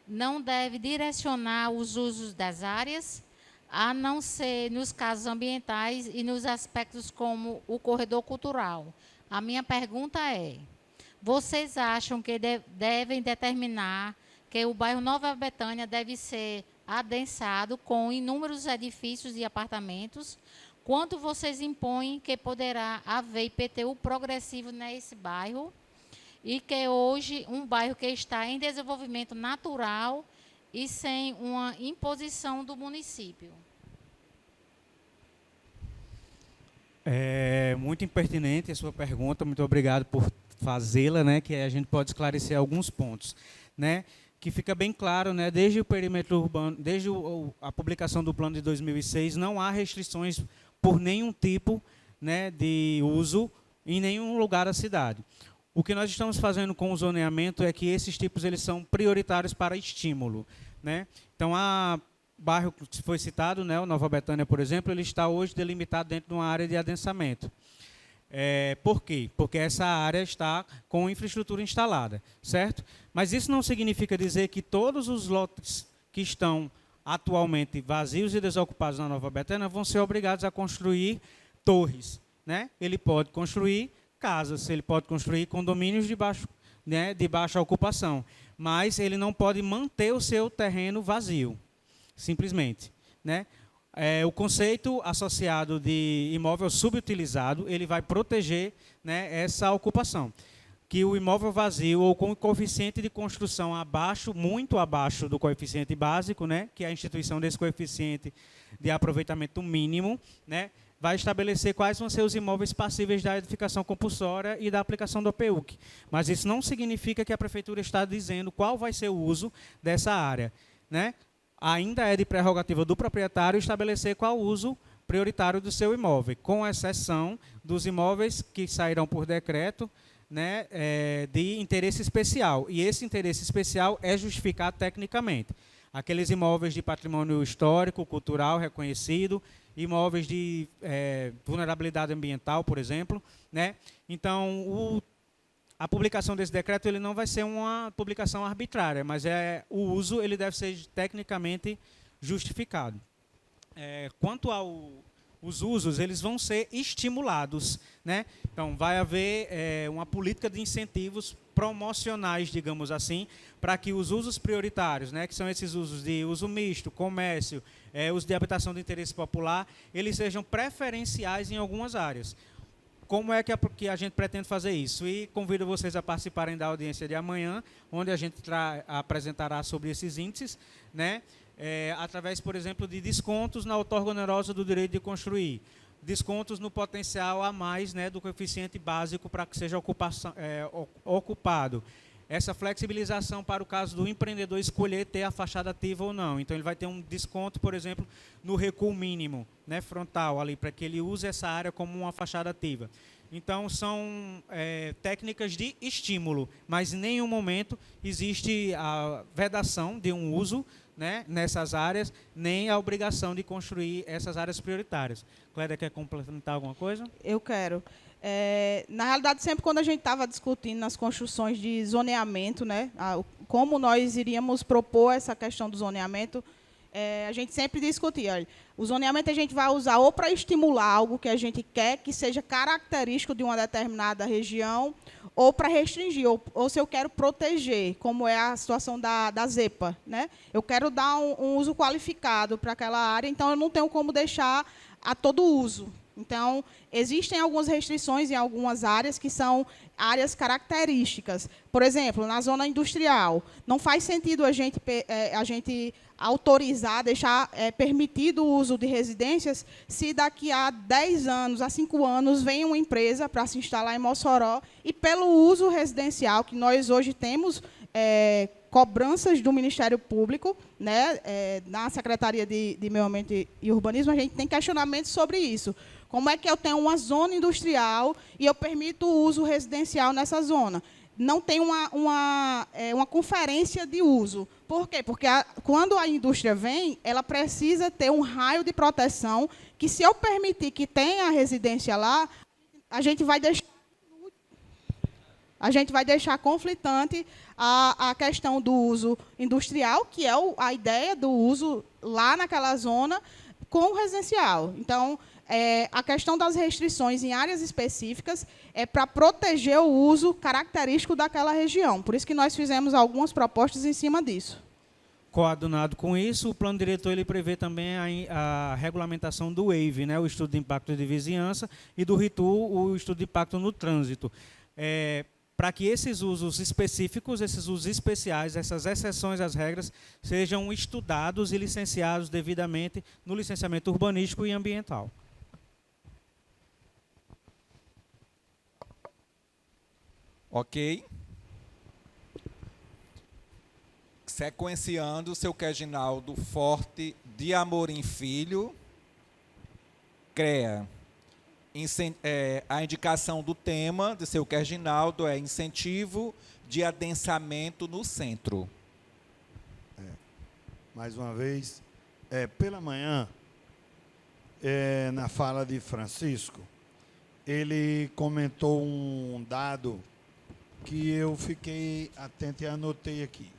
Speaker 10: não deve direcionar os usos das áreas, a não ser nos casos ambientais e nos aspectos como o corredor cultural. A minha pergunta é: vocês acham que devem determinar que o bairro Nova Betânia deve ser adensado com inúmeros edifícios e apartamentos? Quanto vocês impõem que poderá haver IPTU progressivo nesse bairro? E que hoje um bairro que está em desenvolvimento natural e sem uma imposição do município.
Speaker 4: É muito impertinente a sua pergunta, muito obrigado por fazê-la, né, que a gente pode esclarecer alguns pontos, né, que fica bem claro, né, desde o perímetro urbano, desde a publicação do plano de 2006, não há restrições por nenhum tipo, né, de uso em nenhum lugar da cidade. O que nós estamos fazendo com o zoneamento é que esses tipos eles são prioritários para estímulo, né? Então, a bairro que foi citado, né, o Nova Betânia, por exemplo, ele está hoje delimitado dentro de uma área de adensamento. Por quê? Porque essa área está com infraestrutura instalada, certo? Mas isso não significa dizer que todos os lotes que estão atualmente vazios e desocupados na Nova Betânia vão ser obrigados a construir torres, né? Ele pode construir casas, ele pode construir condomínios de baixa ocupação, mas ele não pode manter o seu terreno vazio, simplesmente, né? O conceito associado de imóvel subutilizado, ele vai proteger, né, essa ocupação. Que o imóvel vazio ou com coeficiente de construção abaixo, muito abaixo do coeficiente básico, né, que é a instituição desse coeficiente de aproveitamento mínimo, né, vai estabelecer quais vão ser os imóveis passíveis da edificação compulsória e da aplicação do APUC. Mas isso não significa que a prefeitura está dizendo qual vai ser o uso dessa área, né? Ainda é de prerrogativa do proprietário estabelecer qual o uso prioritário do seu imóvel, com exceção dos imóveis que sairão por decreto, né, de interesse especial. E esse interesse especial é justificado tecnicamente. Aqueles imóveis de patrimônio histórico, cultural, reconhecido, imóveis de vulnerabilidade ambiental, por exemplo, né? Então, a publicação desse decreto ele não vai ser uma publicação arbitrária, mas o uso ele deve ser tecnicamente justificado. Quanto ao os usos eles vão ser estimulados, né? Então, vai haver uma política de incentivos promocionais, digamos assim, para que os usos prioritários, né, que são esses usos de uso misto, comércio, uso de habitação de interesse popular, eles sejam preferenciais em algumas áreas. Como é que a gente pretende fazer isso? E convido vocês a participarem da audiência de amanhã, onde a gente apresentará sobre esses índices, né, através, por exemplo, de descontos na outorga onerosa do direito de construir, descontos no potencial a mais, né, do coeficiente básico para que seja ocupado. Essa flexibilização para o caso do empreendedor escolher ter a fachada ativa ou não. Então, ele vai ter um desconto, por exemplo, no recuo mínimo, né, frontal, ali, para que ele use essa área como uma fachada ativa. Então, são técnicas de estímulo, mas em nenhum momento existe a vedação de um uso, né, nessas áreas, nem a obrigação de construir essas áreas prioritárias. Clélia, quer complementar alguma coisa?
Speaker 1: Eu quero. Na realidade, sempre quando a gente estava discutindo nas construções de zoneamento, né, como nós iríamos propor essa questão do zoneamento, a gente sempre discutia, olha, o zoneamento a gente vai usar ou para estimular algo que a gente quer que seja característico de uma determinada região, ou para restringir, ou se eu quero proteger, como é a situação da ZEPA, né? Eu quero dar um uso qualificado para aquela área, então eu não tenho como deixar a todo uso. Então, existem algumas restrições em algumas áreas que são áreas características. Por exemplo, na zona industrial, não faz sentido a gente autorizar, deixar permitido o uso de residências se daqui a 10 anos, a 5 anos, vem uma empresa para se instalar em Mossoró e pelo uso residencial, que nós hoje temos cobranças do Ministério Público, né, na Secretaria de Meio Ambiente e Urbanismo, a gente tem questionamentos sobre isso. Como é que eu tenho uma zona industrial e eu permito o uso residencial nessa zona? Não tem uma conferência de uso. Por quê? Porque quando a indústria vem, ela precisa ter um raio de proteção que, se eu permitir que tenha a residência lá, a gente vai deixar conflitante a questão do uso industrial, que é a ideia do uso lá naquela zona, com o residencial. Então, a questão das restrições em áreas específicas é para proteger o uso característico daquela região. Por isso que nós fizemos algumas propostas em cima disso.
Speaker 4: Coadunado com isso, o plano diretor ele prevê também a regulamentação do WAVE, né, o estudo de impacto de vizinhança, e do RITU, o estudo de impacto no trânsito. Para que esses usos específicos, esses usos especiais, essas exceções às regras, sejam estudados e licenciados devidamente no licenciamento urbanístico e ambiental.
Speaker 3: Ok. Sequenciando, seu Queginaldo Forte de Amorim Filho, CREA. A indicação do tema de seu Queginaldo é incentivo de adensamento no centro.
Speaker 5: Mais uma vez, pela manhã, na fala de Francisco, ele comentou um dado que eu fiquei atento e anotei aqui.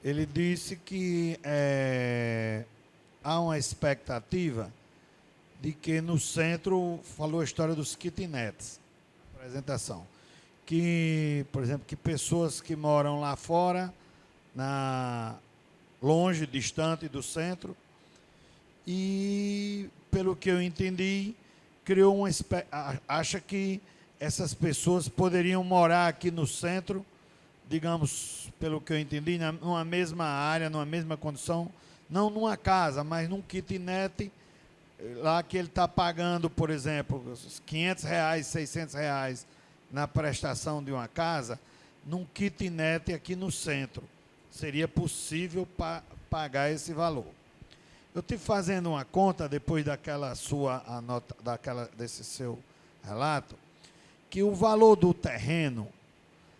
Speaker 5: Ele disse que há uma expectativa de que no centro, falou a história dos kitnets, apresentação, que, por exemplo, que pessoas que moram lá fora, longe, distante do centro, e, pelo que eu entendi, acha que essas pessoas poderiam morar aqui no centro, digamos, pelo que eu entendi, numa mesma área, numa mesma condição, não numa casa, mas num kitnet, lá que ele está pagando, por exemplo, R$500, R$600 na prestação de uma casa, num kitnet aqui no centro. Seria possível pagar esse valor. Eu estive fazendo uma conta, depois daquela sua desse seu relato, que o valor do terreno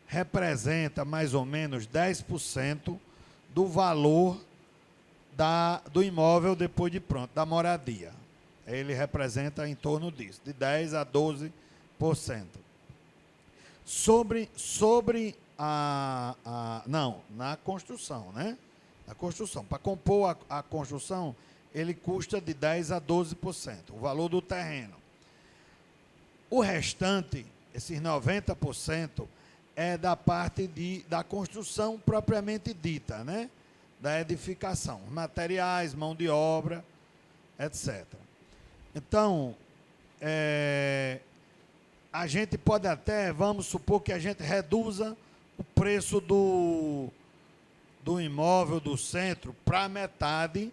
Speaker 5: representa mais ou menos 10% do valor do imóvel depois de pronto, da moradia. Ele representa em torno disso, de 10% a 12%. Não, na construção, né? Na construção. Para compor a construção, ele custa de 10% a 12%, o valor do terreno. O restante, esses 90%, é da parte da construção propriamente dita, né? Da edificação, materiais, mão de obra, etc. Então, a gente pode até, vamos supor que a gente reduza o preço do imóvel do centro para metade,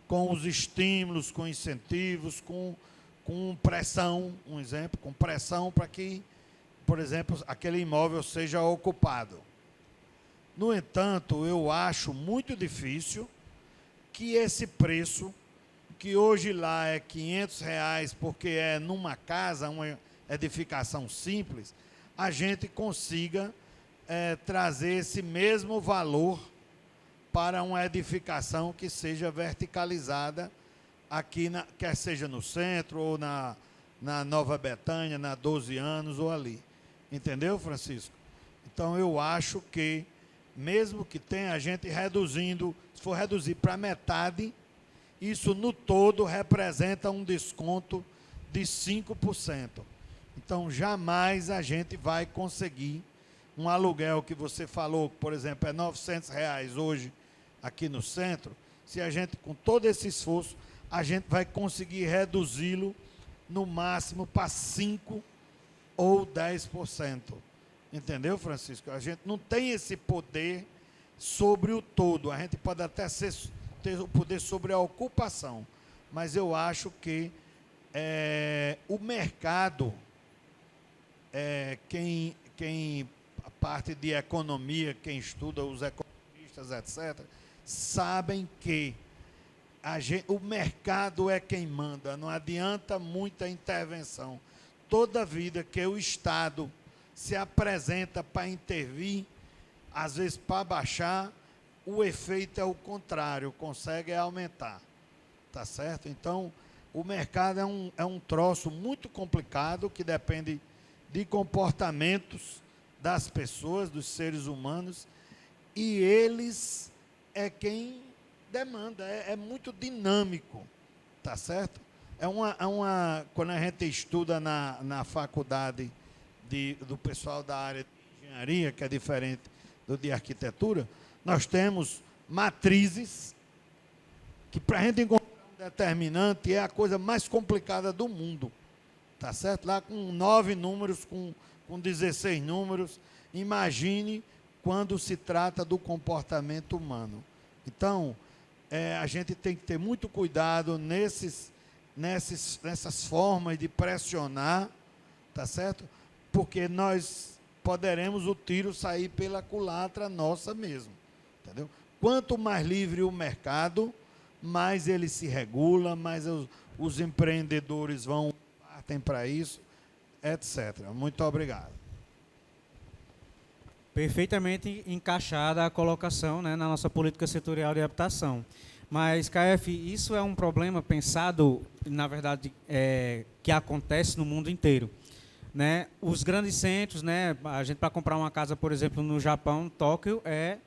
Speaker 5: com os estímulos, com incentivos, com pressão, um exemplo, com pressão para que, por exemplo, aquele imóvel seja ocupado. No entanto, eu acho muito difícil que esse preço, que hoje lá é R$500, porque é numa casa, uma edificação simples, a gente consiga trazer esse mesmo valor para uma edificação que seja verticalizada aqui, quer seja no centro ou na Nova Betânia, na 12 anos ou ali. Entendeu, Francisco? Então, eu acho que, mesmo que tenha a gente reduzindo, se for reduzir para metade, isso no todo representa um desconto de 5%. Então, jamais a gente vai conseguir um aluguel que você falou, por exemplo, é R$900 hoje aqui no centro. Se a gente, com todo esse esforço, a gente vai conseguir reduzi-lo no máximo para 5% ou 10%. Entendeu, Francisco? A gente não tem esse poder sobre o todo. A gente pode até ter o poder sobre a ocupação, mas eu acho que o mercado, a parte de economia, quem estuda, os economistas, etc., sabem que o mercado é quem manda, não adianta muita intervenção. Toda vida que o Estado se apresenta para intervir, às vezes para baixar, o efeito é o contrário, consegue aumentar. Tá certo? Então, o mercado é um troço muito complicado, que depende de comportamentos das pessoas, dos seres humanos, e eles é quem demanda, é muito dinâmico, tá certo? Quando a gente estuda na faculdade do pessoal da área de engenharia, que é diferente do de arquitetura, nós temos matrizes, que para a gente encontrar um determinante é a coisa mais complicada do mundo, tá certo? Lá com 9 números, com 16 números, imagine quando se trata do comportamento humano. Então, a gente tem que ter muito cuidado nessas formas de pressionar, tá certo? Porque nós poderemos o tiro sair pela culatra nossa mesmo, entendeu? Quanto mais livre o mercado, mais ele se regula, mais os empreendedores partem para isso, etc. Muito obrigado.
Speaker 4: Perfeitamente encaixada a colocação, né, na nossa política setorial de habitação. Mas, KF, isso é um problema pensado, na verdade, que acontece no mundo inteiro. Né? Os grandes centros, né, a gente, para comprar uma casa, por exemplo, no Japão, Tóquio, é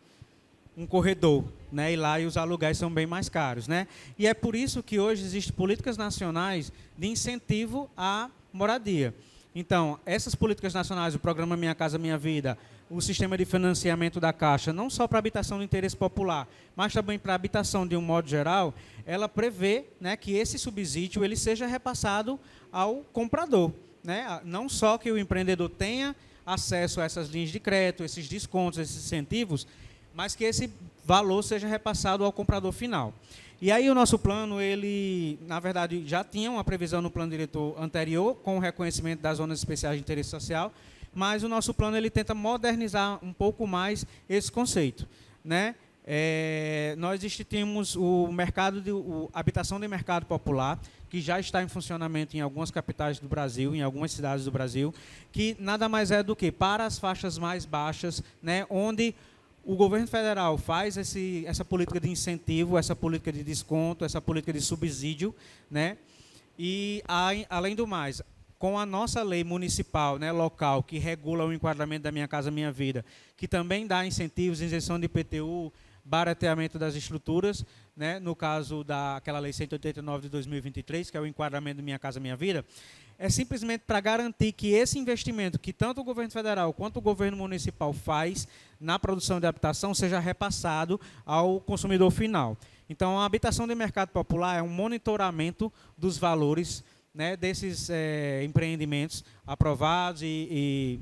Speaker 4: um corredor, né, e lá os aluguéis são bem mais caros. Né? E é por isso que hoje existem políticas nacionais de incentivo à moradia. Então, essas políticas nacionais, o programa Minha Casa Minha Vida, o sistema de financiamento da Caixa, não só para habitação de interesse popular, mas também para habitação de um modo geral, ela prevê, né, que esse subsídio ele seja repassado ao comprador. Né? Não só que o empreendedor tenha acesso a essas linhas de crédito, esses descontos, esses incentivos, mas que esse valor seja repassado ao comprador final. E aí o nosso plano, ele, na verdade, já tinha uma previsão no plano diretor anterior, com o reconhecimento das zonas especiais de interesse social, mas o nosso plano ele tenta modernizar um pouco mais esse conceito. Né? Nós instituímos o habitação de mercado popular, que já está em funcionamento em algumas capitais do Brasil, em algumas cidades do Brasil, que nada mais é do que para as faixas mais baixas, né, onde o governo federal faz essa política de incentivo, essa política de desconto, essa política de subsídio, né, e, além do mais, com a nossa lei municipal, né, local, que regula o enquadramento da Minha Casa Minha Vida, que também dá incentivos, isenção de IPTU, barateamento das estruturas, né, no caso daquela Lei 189 de 2023, que é o enquadramento do Minha Casa Minha Vida, é simplesmente para garantir que esse investimento que tanto o governo federal quanto o governo municipal faz na produção de habitação seja repassado ao consumidor final. Então, a habitação de mercado popular é um monitoramento dos valores, né, desses empreendimentos aprovados e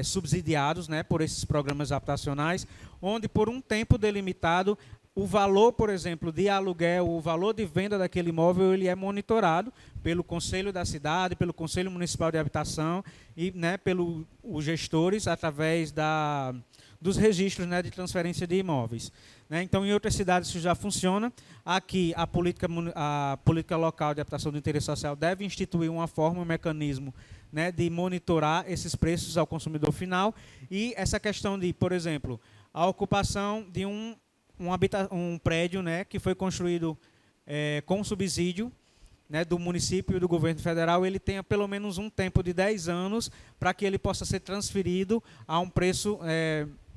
Speaker 4: subsidiados, né, por esses programas habitacionais, onde por um tempo delimitado o valor, por exemplo, de aluguel, o valor de venda daquele imóvel, ele é monitorado pelo Conselho da Cidade, pelo Conselho Municipal de Habitação e, né, pelos gestores através dos registros, né, de transferência de imóveis. Né? Então, em outras cidades isso já funciona. Aqui, a política local de habitação de interesse social deve instituir uma forma, um mecanismo, né, de monitorar esses preços ao consumidor final. E essa questão de, por exemplo, a ocupação de um prédio, né, que foi construído com subsídio, né, do município e do governo federal, ele tenha pelo menos um tempo de 10 anos para que ele possa ser transferido a um preço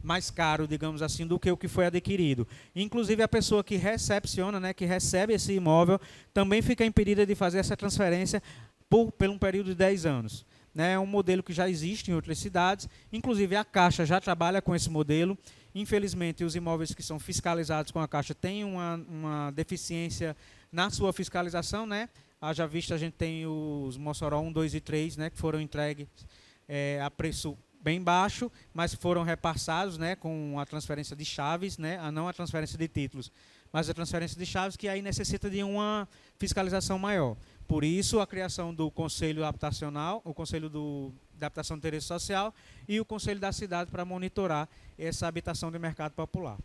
Speaker 4: mais caro, digamos assim, do que o que foi adquirido. Inclusive, a pessoa que recepciona, né, que recebe esse imóvel, também fica impedida de fazer essa transferência por um período de 10 anos. É um modelo que já existe em outras cidades, inclusive a Caixa já trabalha com esse modelo. Infelizmente, os imóveis que são fiscalizados com a Caixa têm uma deficiência na sua fiscalização, né? Haja vista, a gente tem os Mossoró 1, 2 e 3, né, que foram entregues a preço bem baixo, mas foram repassados, né, com a transferência de chaves, né, não a transferência de títulos, mas a transferência de chaves, que aí necessita de uma fiscalização maior. Por isso, a criação do Conselho Habitacional, o Conselho da Habitação de Interesse Social e o Conselho da Cidade para monitorar essa habitação de mercado popular.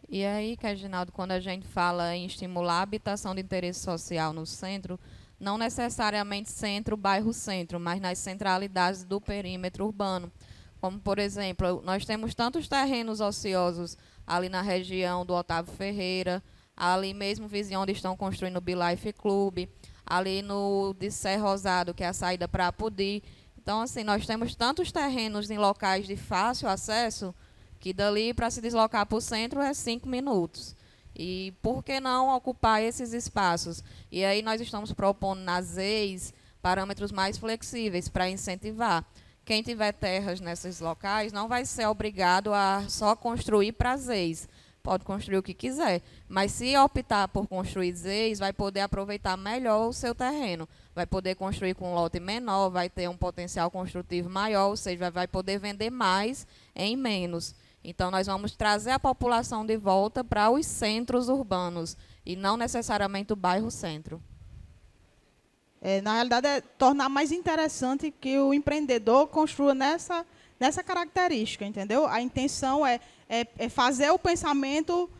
Speaker 2: E aí, Reginaldo, quando a gente fala em estimular a habitação de interesse social no centro, não necessariamente centro, bairro centro, mas nas centralidades do perímetro urbano. Como, por exemplo, nós temos tantos terrenos ociosos ali na região do Otávio Ferreira, ali mesmo vizinho onde estão construindo o Bilife Club, ali no de Serra Rosado, que é a saída para Apodi. Então, assim, nós temos tantos terrenos em locais de fácil acesso que dali para se deslocar para o centro é 5 minutos. E por que não ocupar esses espaços? E aí nós estamos propondo nas EIs parâmetros mais flexíveis para incentivar. Quem tiver terras nesses locais não vai ser obrigado a só construir para as EIs. Pode construir o que quiser, mas se optar por construir ZEIs, vai poder aproveitar melhor o seu terreno, vai poder construir com um lote menor, vai ter um potencial construtivo maior, ou seja, vai poder vender mais em menos. Então, nós vamos trazer a população de volta para os centros urbanos, e não necessariamente o bairro centro.
Speaker 1: Na realidade, é tornar mais interessante que o empreendedor construa nessa característica, entendeu? A intenção é fazer o pensamento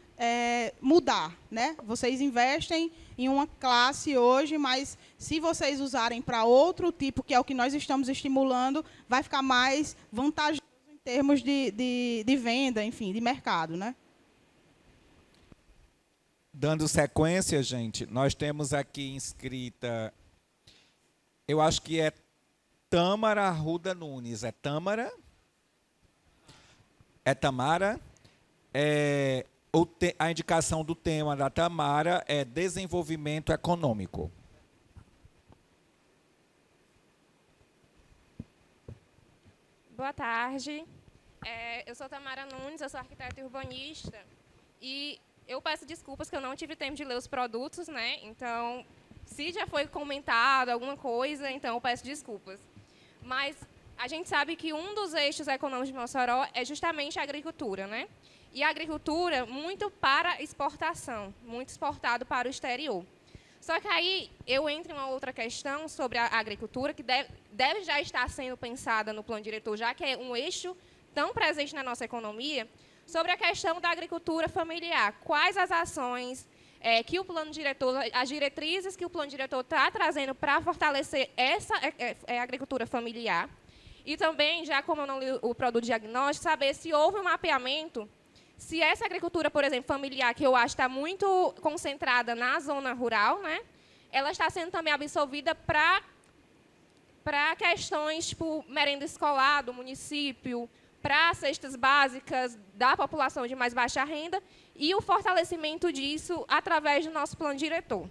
Speaker 1: mudar, né? Vocês investem em uma classe hoje, mas se vocês usarem para outro tipo, que é o que nós estamos estimulando, vai ficar mais vantajoso em termos de venda, enfim, de mercado, né?
Speaker 3: Dando sequência, gente, nós temos aqui inscrita, eu acho que é Tâmara Arruda Nunes. É Tâmara? É Tamara? A indicação do tema da Tamara é desenvolvimento econômico.
Speaker 11: Boa tarde. Eu sou Tamara Nunes, eu sou arquiteta e urbanista. E eu peço desculpas que eu não tive tempo de ler os produtos, né? Então, se já foi comentado alguma coisa, então eu peço desculpas. Mas a gente sabe que um dos eixos econômicos de Mossoró é justamente a agricultura, né? E a agricultura muito para exportação, muito exportado para o exterior. Só que aí eu entro em uma outra questão sobre a agricultura, que deve já estar sendo pensada no plano diretor, já que é um eixo tão presente na nossa economia, sobre a questão da agricultura familiar. Quais as ações que o plano diretor, as diretrizes que o plano diretor está trazendo para fortalecer essa agricultura familiar? E também, já como eu não li o produto diagnóstico, saber se houve um mapeamento, se essa agricultura, por exemplo, familiar, que eu acho que está muito concentrada na zona rural, né, ela está sendo também absorvida para questões tipo merenda escolar do município, para cestas básicas da população de mais baixa renda e o fortalecimento disso através do nosso plano diretor.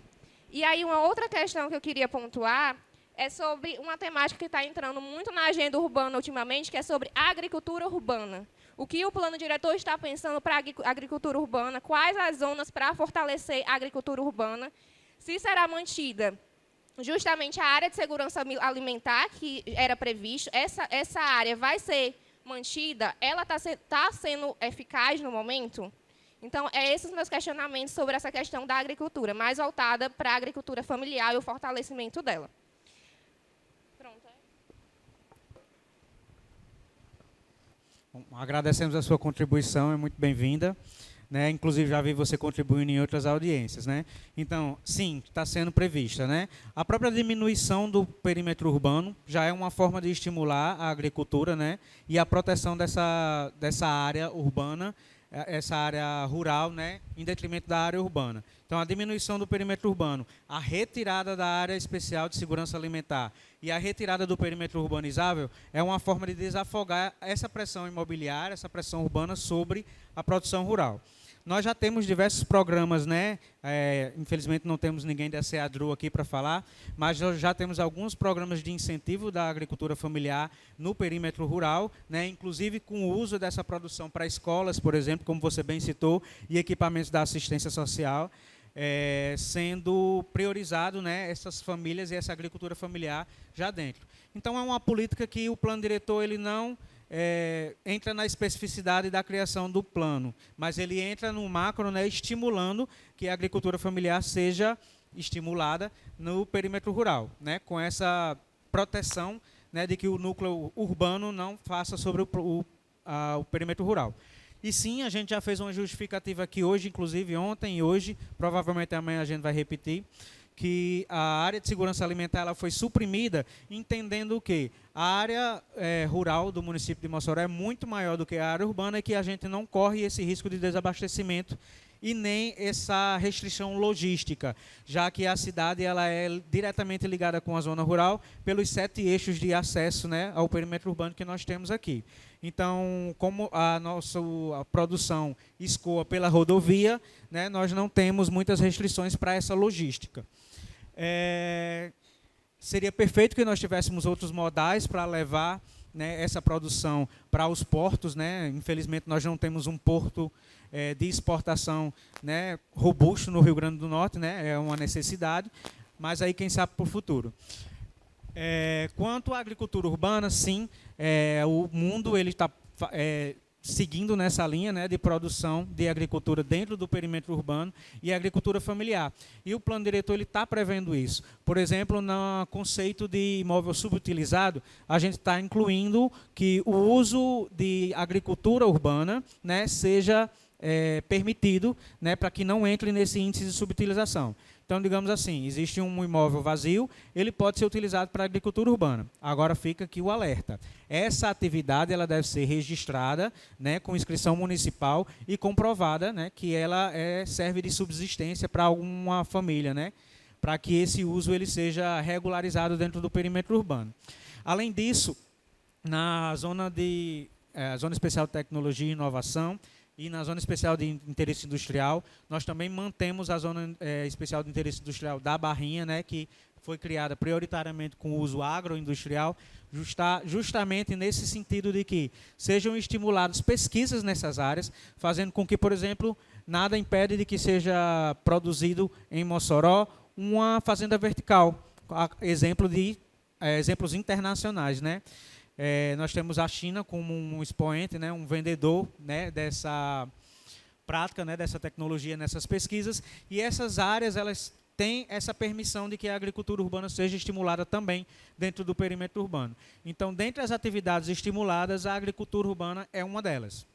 Speaker 11: E aí uma outra questão que eu queria pontuar é sobre uma temática que está entrando muito na agenda urbana ultimamente, que é sobre a agricultura urbana. O que o plano diretor está pensando para a agricultura urbana, quais as zonas para fortalecer a agricultura urbana, se será mantida justamente a área de segurança alimentar, que era previsto, essa área vai ser mantida, ela está sendo eficaz no momento? Então, esses os meus questionamentos sobre essa questão da agricultura, mais voltada para a agricultura familiar e o fortalecimento dela. Pronto.
Speaker 4: Bom, agradecemos a sua contribuição, é muito bem-vinda. Né? Inclusive, já vi você contribuindo em outras audiências. Né? Então, sim, está sendo prevista. Né? A própria diminuição do perímetro urbano já é uma forma de estimular a agricultura, né? E a proteção dessa área urbana, essa área rural, né? Em detrimento da área urbana. Então, a diminuição do perímetro urbano, a retirada da área especial de segurança alimentar e a retirada do perímetro urbanizável é uma forma de desafogar essa pressão imobiliária, essa pressão urbana sobre a produção rural. Nós já temos diversos programas, né? Infelizmente não temos ninguém da SEADRU aqui para falar, mas nós já temos alguns programas de incentivo da agricultura familiar no perímetro rural, né? Inclusive com o uso dessa produção para escolas, por exemplo, como você bem citou, e equipamentos da assistência social, sendo priorizado, né, essas famílias e essa agricultura familiar já dentro. Então é uma política que o plano diretor ele não entra na especificidade da criação do plano, mas ele entra no macro, né, estimulando que a agricultura familiar seja estimulada no perímetro rural, né, com essa proteção, né, de que o núcleo urbano não faça sobre o perímetro rural. E sim, a gente já fez uma justificativa aqui hoje, inclusive ontem e hoje, provavelmente amanhã a gente vai repetir, que a área de segurança alimentar ela foi suprimida, entendendo o quê? A área rural do município de Mossoró é muito maior do que a área urbana e que a gente não corre esse risco de desabastecimento e nem essa restrição logística, já que a cidade ela é diretamente ligada com a zona rural pelos 7 eixos de acesso, né, ao perímetro urbano que nós temos aqui. Então, como a nossa produção escoa pela rodovia, né, nós não temos muitas restrições para essa logística. Seria perfeito que nós tivéssemos outros modais para levar, né, essa produção para os portos. Né? Infelizmente, nós não temos um porto de exportação, né, robusto no Rio Grande do Norte, né? É uma necessidade, mas aí quem sabe para o futuro. Quanto à agricultura urbana, sim, o mundo ele está seguindo nessa linha, né, de produção de agricultura dentro do perímetro urbano e agricultura familiar. E o plano diretor ele está prevendo isso. Por exemplo, no conceito de imóvel subutilizado, a gente está incluindo que o uso de agricultura urbana, né, seja permitido, né, para que não entre nesse índice de subutilização. Então, digamos assim, existe um imóvel vazio, ele pode ser utilizado para a agricultura urbana. Agora fica aqui o alerta. Essa atividade ela deve ser registrada, né, com inscrição municipal e comprovada, né, que ela serve de subsistência para alguma família, né, para que esse uso ele seja regularizado dentro do perímetro urbano. Além disso, na zona especial de tecnologia e inovação, e na zona especial de interesse industrial, nós também mantemos a zona especial de interesse industrial da Barrinha, né, que foi criada prioritariamente com uso agroindustrial, justamente nesse sentido de que sejam estimuladas pesquisas nessas áreas, fazendo com que, por exemplo, nada impede de que seja produzido em Mossoró uma fazenda vertical, exemplos internacionais, né? Nós temos a China como um expoente, né, um vendedor, né, dessa prática, né, dessa tecnologia nessas pesquisas, e essas áreas elas têm essa permissão de que a agricultura urbana seja estimulada também dentro do perímetro urbano. Então, dentre as atividades estimuladas, a agricultura urbana é uma delas.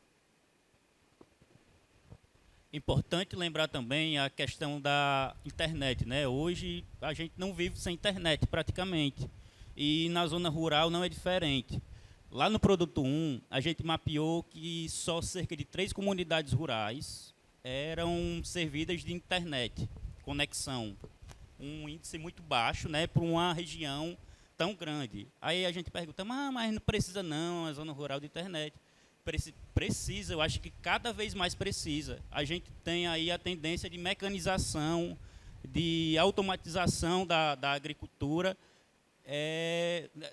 Speaker 6: Importante lembrar também a questão da internet, né? Hoje a gente não vive sem internet praticamente. E na zona rural não é diferente. Lá no Produto 1, a gente mapeou que só cerca de 3 comunidades rurais eram servidas de internet, conexão. Um índice muito baixo, né, para uma região tão grande. Aí a gente pergunta, mas não precisa não, a zona rural de internet. precisa, eu acho que cada vez mais precisa. A gente tem aí a tendência de mecanização, de automatização da agricultura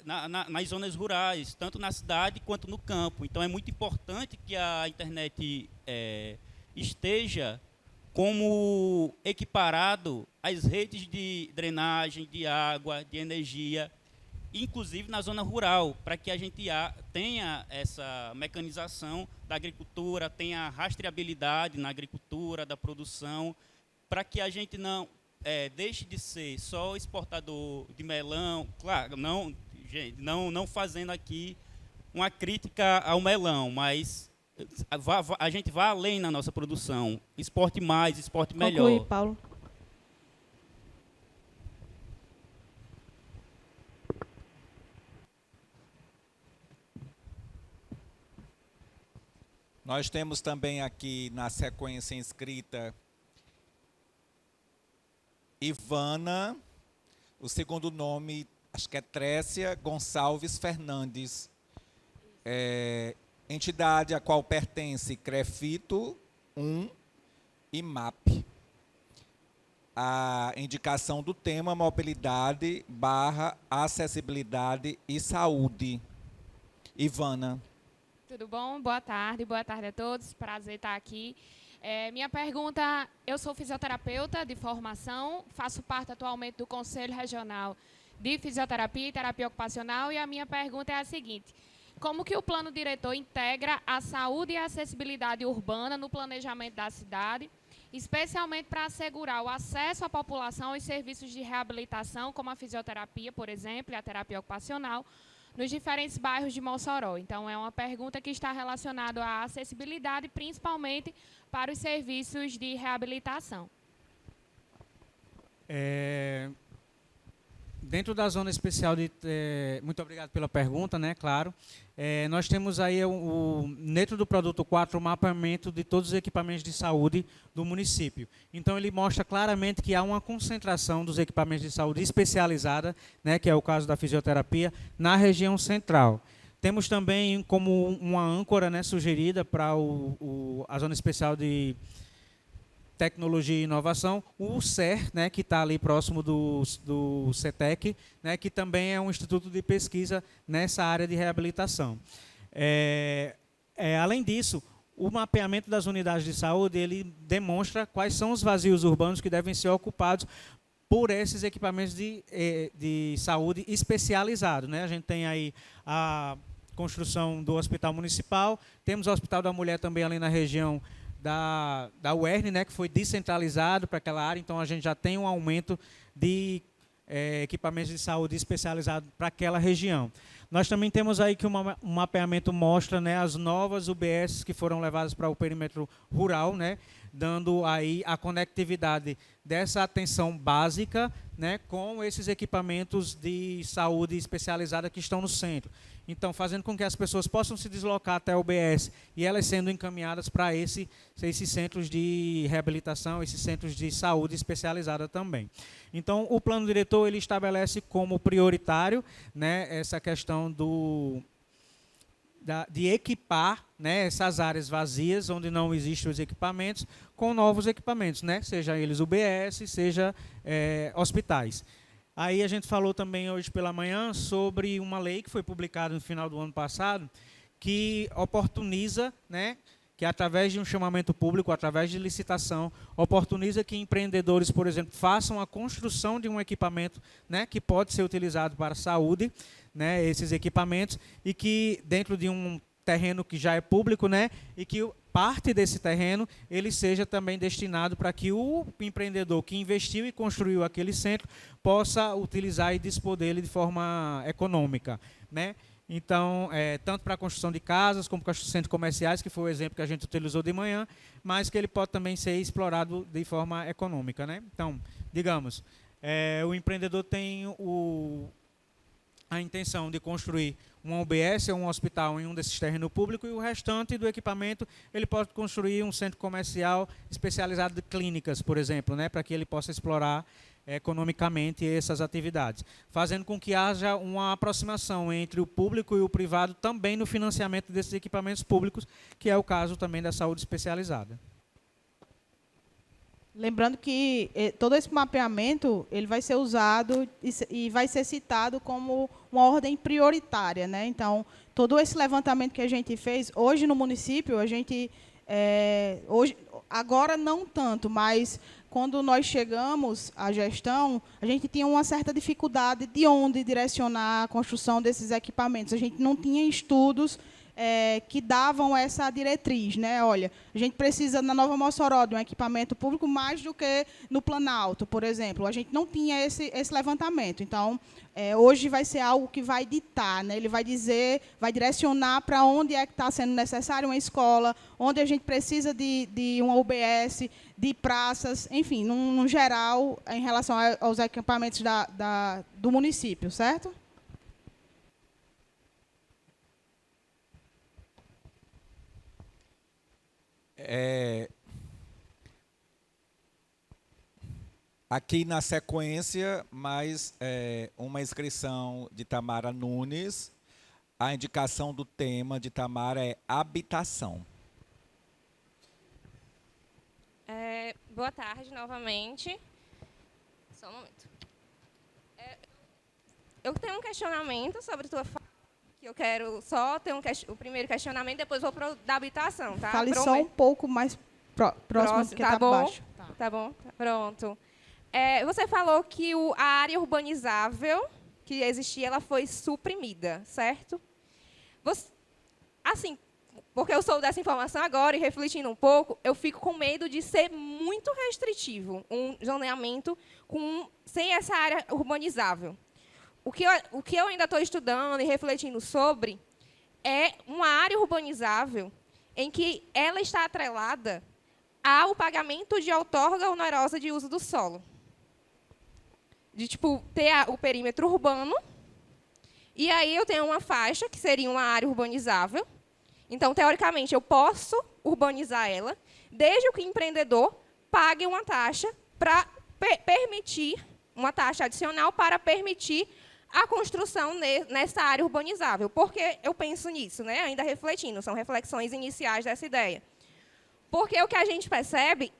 Speaker 6: nas zonas rurais, tanto na cidade quanto no campo. Então, é muito importante que a internet esteja como equiparado às redes de drenagem, de água, de energia, inclusive na zona rural, para que a gente tenha essa mecanização da agricultura, tenha rastreabilidade na agricultura, da produção, para que a gente não deixe de ser só exportador de melão, claro, não fazendo aqui uma crítica ao melão, mas a gente vá além na nossa produção, exporte mais, exporte melhor.
Speaker 1: Conclui, Paulo.
Speaker 3: Nós temos também aqui na sequência inscrita Ivana, o segundo nome, acho que é Trécia Gonçalves Fernandes. Entidade a qual pertence CREFITO 1 e MAP. A indicação do tema mobilidade / acessibilidade e saúde. Ivana.
Speaker 11: Tudo bom? Boa tarde a todos. Prazer estar aqui. Minha pergunta, eu sou fisioterapeuta de formação, faço parte atualmente do Conselho Regional de Fisioterapia e Terapia Ocupacional e a minha pergunta é a seguinte: como que o plano diretor integra a saúde e a acessibilidade urbana no planejamento da cidade, especialmente para assegurar o acesso à população aos serviços de reabilitação, como a fisioterapia, por exemplo, e a terapia ocupacional, nos diferentes bairros de Mossoró? Então, é uma pergunta que está relacionada à acessibilidade, principalmente para os serviços de reabilitação.
Speaker 4: Dentro da zona especial muito obrigado pela pergunta, né? Claro. Nós temos aí dentro do produto 4 o mapeamento de todos os equipamentos de saúde do município. Então ele mostra claramente que há uma concentração dos equipamentos de saúde especializada, né, que é o caso da fisioterapia, na região central. Temos também como uma âncora, né, sugerida para a zona especial de Tecnologia e Inovação, o CER, né, que está ali próximo do CETEC, né, que também é um instituto de pesquisa nessa área de reabilitação. Além disso, o mapeamento das unidades de saúde ele demonstra quais são os vazios urbanos que devem ser ocupados por esses equipamentos de saúde especializados, né? A gente tem aí a construção do Hospital Municipal, temos o Hospital da Mulher também ali na região da UERN, né, que foi descentralizado para aquela área, então a gente já tem um aumento de equipamentos de saúde especializados para aquela região. Nós também temos aí que um mapeamento mostra, né, as novas UBS que foram levadas para o perímetro rural, né, dando aí a conectividade dessa atenção básica, né, com esses equipamentos de saúde especializada que estão no centro. Então, fazendo com que as pessoas possam se deslocar até a UBS e elas sendo encaminhadas para esses centros de reabilitação, esses centros de saúde especializada também. Então, o plano diretor ele estabelece como prioritário, né, essa questão de equipar, né, essas áreas vazias, onde não existem os equipamentos, com novos equipamentos, né, seja eles UBS, seja hospitais. Aí a gente falou também hoje pela manhã sobre uma lei que foi publicada no final do ano passado, que oportuniza, né, que através de um chamamento público, através de licitação, oportuniza que empreendedores, por exemplo, façam a construção de um equipamento, né, que pode ser utilizado para a saúde, né, esses equipamentos, e que dentro de um terreno que já é público, né, e que parte desse terreno ele seja também destinado para que o empreendedor que investiu e construiu aquele centro possa utilizar e dispor dele de forma econômica, né? Então, tanto para a construção de casas como para os centros comerciais, que foi o exemplo que a gente utilizou de manhã, mas que ele pode também ser explorado de forma econômica, né? Então, digamos, o empreendedor tem a intenção de construir uma UBS ou um hospital em um desses terrenos públicos, e o restante do equipamento ele pode construir um centro comercial especializado de clínicas, por exemplo, né, para que ele possa explorar economicamente essas atividades, fazendo com que haja uma aproximação entre o público e o privado também no financiamento desses equipamentos públicos, que é o caso também da saúde especializada.
Speaker 1: Lembrando que todo esse mapeamento ele vai ser usado e vai ser citado como uma ordem prioritária, né? Então, todo esse levantamento que a gente fez hoje no município, a gente hoje, agora não tanto, mas quando nós chegamos à gestão, a gente tinha uma certa dificuldade de onde direcionar a construção desses equipamentos. A gente não tinha estudos que davam essa diretriz, né? Olha, a gente precisa na Nova Mossoró de um equipamento público mais do que no Planalto, por exemplo. A gente não tinha esse levantamento. Então, hoje vai ser algo que vai ditar, né? Ele vai dizer, vai direcionar para onde é que está sendo necessário uma escola, onde a gente precisa de uma UBS, de praças, enfim, no geral, em relação aos equipamentos do município, certo?
Speaker 3: Aqui na sequência, mais uma inscrição de Tamara Nunes. A indicação do tema de Tamara é habitação.
Speaker 11: Boa tarde, novamente. Só um momento. Eu tenho um questionamento sobre tua fala, que eu quero só ter o primeiro questionamento, depois vou para o da habitação, tá?
Speaker 1: Fale só um pouco mais próximo, porque está baixo.
Speaker 11: Tá bom, pronto. Você falou que a área urbanizável que existia, ela foi suprimida, certo? Assim, porque eu sou dessa informação agora e refletindo um pouco, eu fico com medo de ser muito restritivo, um zoneamento sem essa área urbanizável. O que eu ainda estou estudando e refletindo sobre é uma área urbanizável em que ela está atrelada ao pagamento de outorga onerosa de uso do solo. De, tipo, ter o perímetro urbano, e aí eu tenho uma faixa, que seria uma área urbanizável. Então, teoricamente, eu posso urbanizar ela, desde que o empreendedor pague uma taxa para permitir, uma taxa adicional para permitir a construção nessa área urbanizável. Por que eu penso nisso, né? Ainda refletindo, são reflexões iniciais dessa ideia. Porque o que a gente percebe,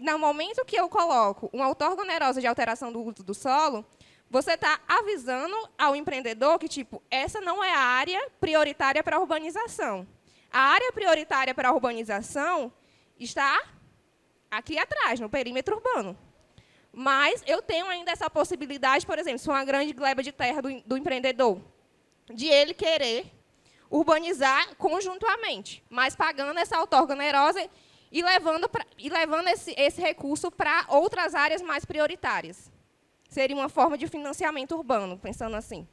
Speaker 11: no momento que eu coloco uma outorga onerosa de alteração do uso do solo, você está avisando ao empreendedor que, tipo, essa não é a área prioritária para a urbanização. A área prioritária para a urbanização está aqui atrás, no perímetro urbano. Mas eu tenho ainda essa possibilidade, por exemplo, se for uma grande gleba de terra do empreendedor, de ele querer urbanizar conjuntamente, mas pagando essa outorga onerosa e levando esse recurso para outras áreas mais prioritárias. Seria uma forma de financiamento urbano, pensando assim.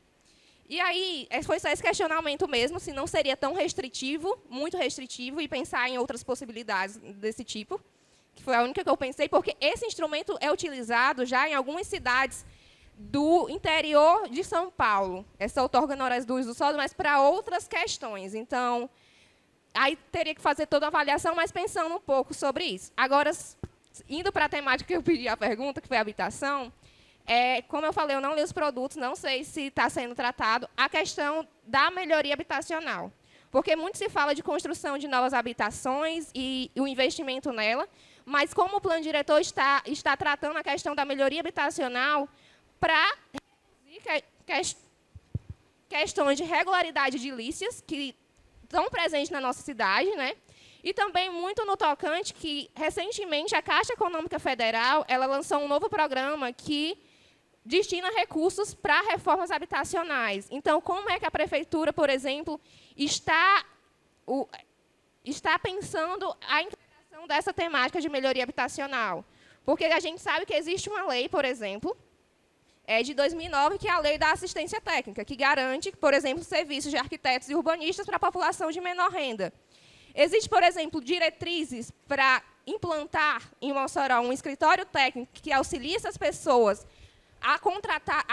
Speaker 11: E aí, foi só esse questionamento mesmo, se não seria tão restritivo, muito restritivo, e pensar em outras possibilidades desse tipo, que foi a única que eu pensei, porque esse instrumento é utilizado já em algumas cidades do interior de São Paulo, essa outorga onerosa do uso do solo, mas para outras questões. Então, aí teria que fazer toda a avaliação, mas pensando um pouco sobre isso. Agora, indo para a temática que eu pedi a pergunta, que foi a habitação, como eu falei, eu não li os produtos, não sei se está sendo tratado a questão da melhoria habitacional. Porque muito se fala de construção de novas habitações e o investimento nela, mas como o plano diretor está tratando a questão da melhoria habitacional para reduzir questões de regularidade edilícias que estão presentes na nossa cidade, né? E também muito no tocante que, recentemente, a Caixa Econômica Federal ela lançou um novo programa que destina recursos para reformas habitacionais. Então, como é que a prefeitura, por exemplo, está pensando a integração dessa temática de melhoria habitacional? Porque a gente sabe que existe uma lei, por exemplo, de 2009, que é a Lei da Assistência Técnica, que garante, por exemplo, serviços de arquitetos e urbanistas para a população de menor renda. Existe, por exemplo, diretrizes para implantar em Mossoró um escritório técnico que auxilie essas pessoas a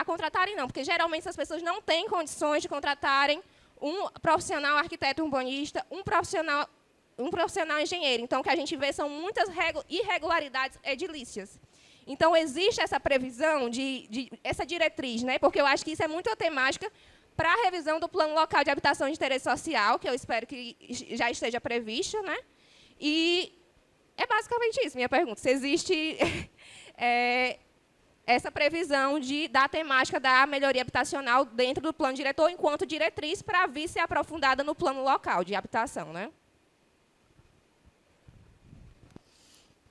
Speaker 11: contratarem não, porque geralmente essas pessoas não têm condições de contratarem um profissional arquiteto urbanista, um profissional engenheiro. Então, o que a gente vê são muitas irregularidades edilícias. Então, existe essa previsão, essa diretriz, né? Porque eu acho que isso é muito a temática para a revisão do Plano Local de Habitação de Interesse Social, que eu espero que já esteja prevista, né? E é basicamente isso, minha pergunta. Se existe essa previsão da temática da melhoria habitacional dentro do plano diretor, enquanto diretriz, para vir ser aprofundada no plano local de habitação, né?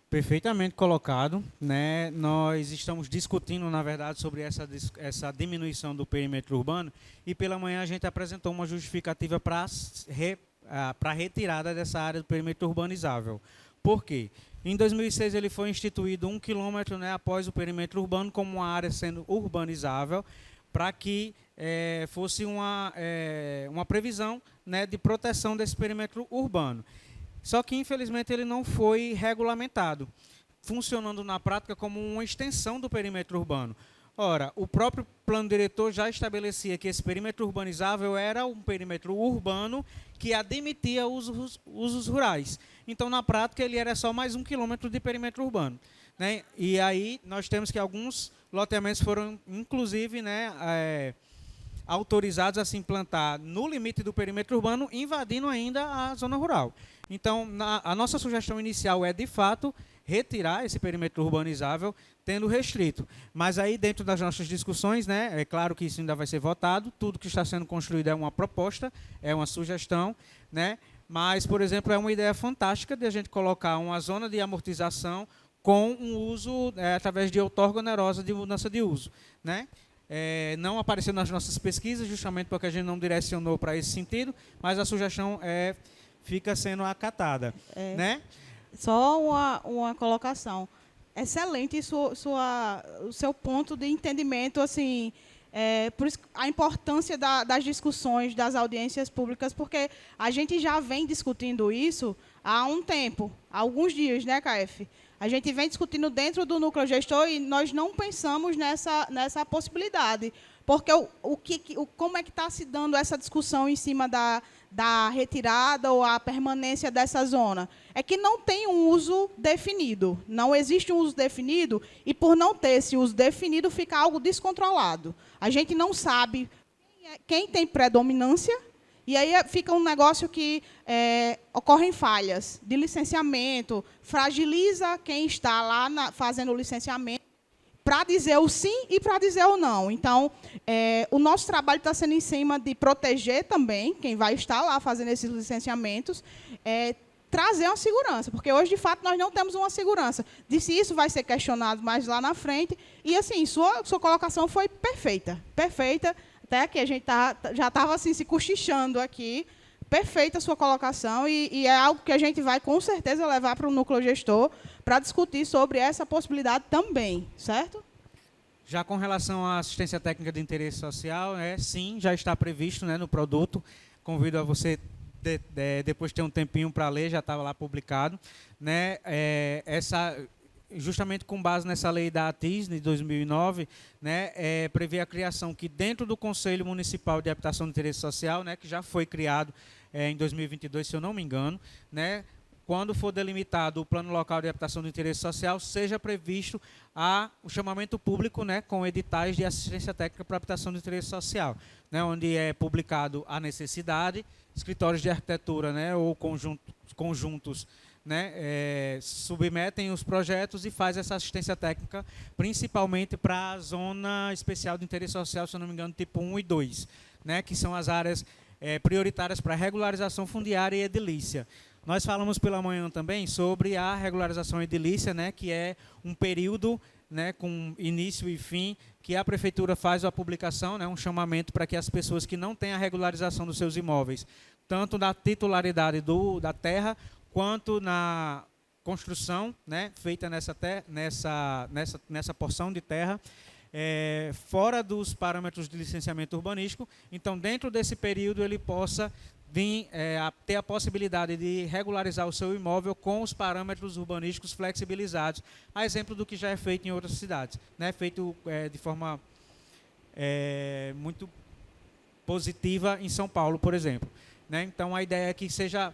Speaker 4: Perfeitamente colocado, né? Nós estamos discutindo, na verdade, sobre essa diminuição do perímetro urbano e pela manhã a gente apresentou uma justificativa para a retirada dessa área do perímetro urbanizável. Por quê? Em 2006 ele foi instituído 1 quilômetro, né, após o perímetro urbano como uma área sendo urbanizável para que fosse uma previsão, né, de proteção desse perímetro urbano. Só que, infelizmente, ele não foi regulamentado, funcionando na prática como uma extensão do perímetro urbano. Ora, o próprio plano diretor já estabelecia que esse perímetro urbanizável era um perímetro urbano que admitia usos rurais. Então, na prática, ele era só mais 1 quilômetro de perímetro urbano, né? E aí nós temos que alguns loteamentos foram, inclusive, né, autorizados a se implantar no limite do perímetro urbano, invadindo ainda a zona rural. Então, a nossa sugestão inicial é, de fato, retirar esse perímetro urbanizável, tendo restrito. Mas aí, dentro das nossas discussões, né, é claro que isso ainda vai ser votado, tudo que está sendo construído é uma proposta, é uma sugestão, né, mas, por exemplo, é uma ideia fantástica de a gente colocar uma zona de amortização com um uso, através de outorga onerosa de mudança de uso, né? Não apareceu nas nossas pesquisas, justamente porque a gente não direcionou para esse sentido, mas a sugestão fica sendo acatada, né?
Speaker 1: Só uma colocação. Excelente o seu ponto de entendimento, assim, por isso a importância das discussões, das audiências públicas, porque a gente já vem discutindo isso há um tempo, há alguns dias, né, KF? A gente vem discutindo dentro do núcleo gestor e nós não pensamos nessa possibilidade. Porque como é que está se dando essa discussão em cima da retirada ou a permanência dessa zona? É que não tem um uso definido. Não existe um uso definido e, por não ter esse uso definido, fica algo descontrolado. A gente não sabe quem tem predominância. E aí fica um negócio que ocorrem falhas de licenciamento, fragiliza quem está lá fazendo o licenciamento para dizer o sim e para dizer o não. Então, o nosso trabalho está sendo em cima de proteger também quem vai estar lá fazendo esses licenciamentos, trazer uma segurança, porque hoje, de fato, nós não temos uma segurança de se isso vai ser questionado mais lá na frente. E, assim, sua colocação foi perfeita, perfeita. Até que a gente já estava assim, se cochichando aqui. Perfeita a sua colocação e é algo que a gente vai, com certeza, levar para o núcleo gestor para discutir sobre essa possibilidade também, certo?
Speaker 4: Já com relação à assistência técnica de interesse social, sim, já está previsto, né, no produto. Convido a você, depois de ter um tempinho para ler, já estava lá publicado, né, justamente com base nessa lei da ATIS, de 2009, né, prevê a criação que dentro do Conselho Municipal de Habitação de Interesse Social, né, que já foi criado em 2022, se eu não me engano, né, quando for delimitado o Plano Local de Habitação de Interesse Social, seja previsto o chamamento público, né, com editais de assistência técnica para habitação de interesse social, né, onde é publicado a necessidade, escritórios de arquitetura, né, ou conjuntos, né, submetem os projetos e faz essa assistência técnica, principalmente para a zona especial de interesse social, se eu não me engano, tipo 1 e 2, né, que são as áreas prioritárias para regularização fundiária e edilícia. Nós falamos pela manhã também sobre a regularização edilícia, né, que é um período, né, com início e fim, que a prefeitura faz a publicação, né, um chamamento para que as pessoas que não têm a regularização dos seus imóveis, tanto na titularidade da terra, quanto na construção, né, feita nessa porção de terra, fora dos parâmetros de licenciamento urbanístico. Então, dentro desse período, ele possa vir ter a possibilidade de regularizar o seu imóvel com os parâmetros urbanísticos flexibilizados, a exemplo do que já é feito em outras cidades, né, feito de forma muito positiva em São Paulo, por exemplo. Né? Então, a ideia é que seja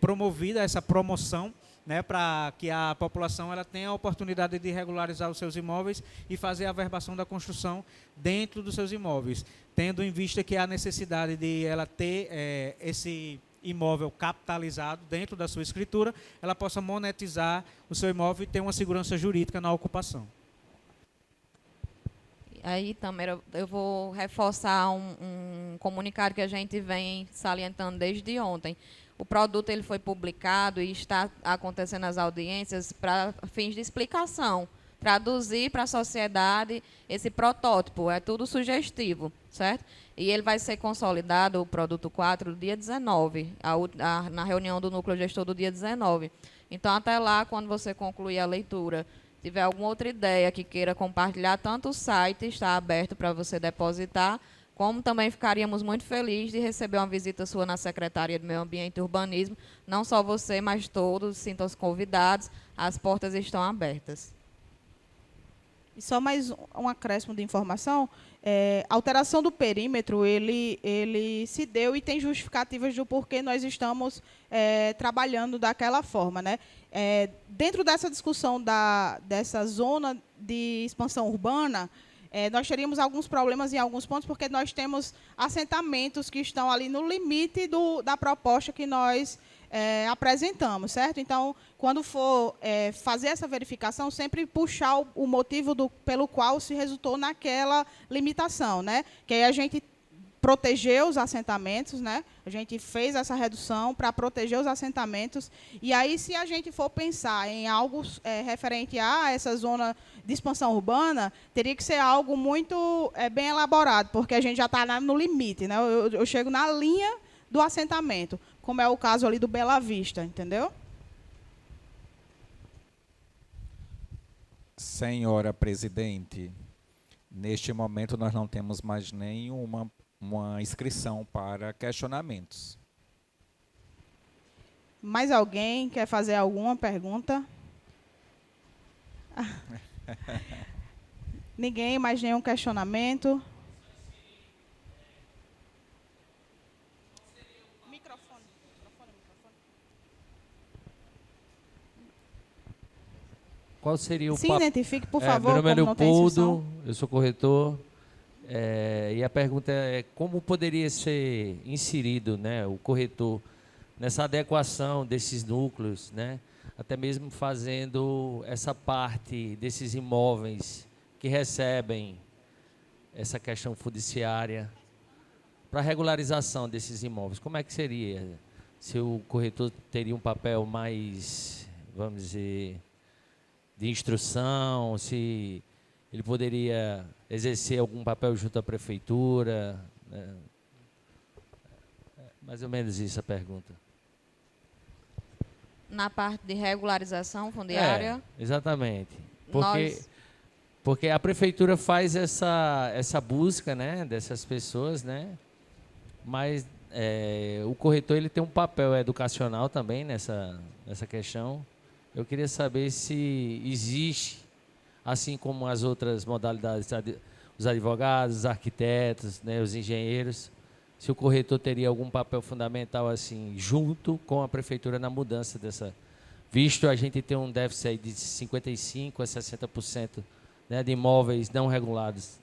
Speaker 4: promovida essa promoção, né, para que a população ela tenha a oportunidade de regularizar os seus imóveis e fazer a averbação da construção dentro dos seus imóveis, tendo em vista que há necessidade de ela ter esse imóvel capitalizado dentro da sua escritura, ela possa monetizar o seu imóvel e ter uma segurança jurídica na ocupação.
Speaker 2: Aí, Tamara, eu vou reforçar um comunicado que a gente vem salientando desde ontem. O produto ele foi publicado e está acontecendo as audiências para fins de explicação, traduzir para a sociedade esse protótipo, é tudo sugestivo, certo? E ele vai ser consolidado, o produto 4, no dia 19, na reunião do núcleo gestor do dia 19. Então, até lá, quando você concluir a leitura, tiver alguma outra ideia que queira compartilhar, tanto o site está aberto para você depositar, como também ficaríamos muito felizes de receber uma visita sua na Secretaria do Meio Ambiente e Urbanismo. Não só você, mas todos, sintam-se convidados, as portas estão abertas.
Speaker 1: E só mais um acréscimo de informação, a alteração do perímetro, ele se deu e tem justificativas do porquê nós estamos trabalhando daquela forma. Né? Dentro dessa discussão dessa zona de expansão urbana, nós teríamos alguns problemas em alguns pontos, porque nós temos assentamentos que estão ali no limite da proposta que nós apresentamos, certo? Então, quando for fazer essa verificação, sempre puxar o motivo pelo qual se resultou naquela limitação, né? Que aí a gente protegeu os assentamentos, né? A gente fez essa redução para proteger os assentamentos. E aí, se a gente for pensar em algo referente a essa zona de expansão urbana, teria que ser algo muito bem elaborado, porque a gente já está no limite, né? Eu chego na linha do assentamento, como é o caso ali do Bela Vista, entendeu?
Speaker 3: Senhora presidente, neste momento nós não temos mais nenhuma inscrição para questionamentos.
Speaker 1: Mais alguém quer fazer alguma pergunta? Ninguém, mais nenhum questionamento?
Speaker 12: Qual seria o
Speaker 1: Se identifique, por favor.
Speaker 12: Meu nome é
Speaker 1: como não tem
Speaker 12: Leopoldo,
Speaker 1: inscrição.
Speaker 12: eu sou corretor. E a pergunta é como poderia ser inserido, né, o corretor nessa adequação desses núcleos, né, até mesmo fazendo essa parte desses imóveis que recebem essa questão fundiciária para regularização desses imóveis. Como é que seria? Se o corretor teria um papel mais, vamos dizer, de instrução, se ele poderia exercer algum papel junto à prefeitura, né? Mais ou menos isso a pergunta.
Speaker 2: Na parte de regularização fundiária?
Speaker 12: Exatamente.
Speaker 2: Nós...
Speaker 12: Porque a prefeitura faz essa busca, né, dessas pessoas, né? Mas o corretor ele tem um papel educacional também nessa questão. Eu queria saber se existe, assim como as outras modalidades, os advogados, os arquitetos, né, os engenheiros, se o corretor teria algum papel fundamental assim, junto com a prefeitura na mudança dessa. Visto a gente ter um déficit aí de 55% a 60%, né, de imóveis não regulados.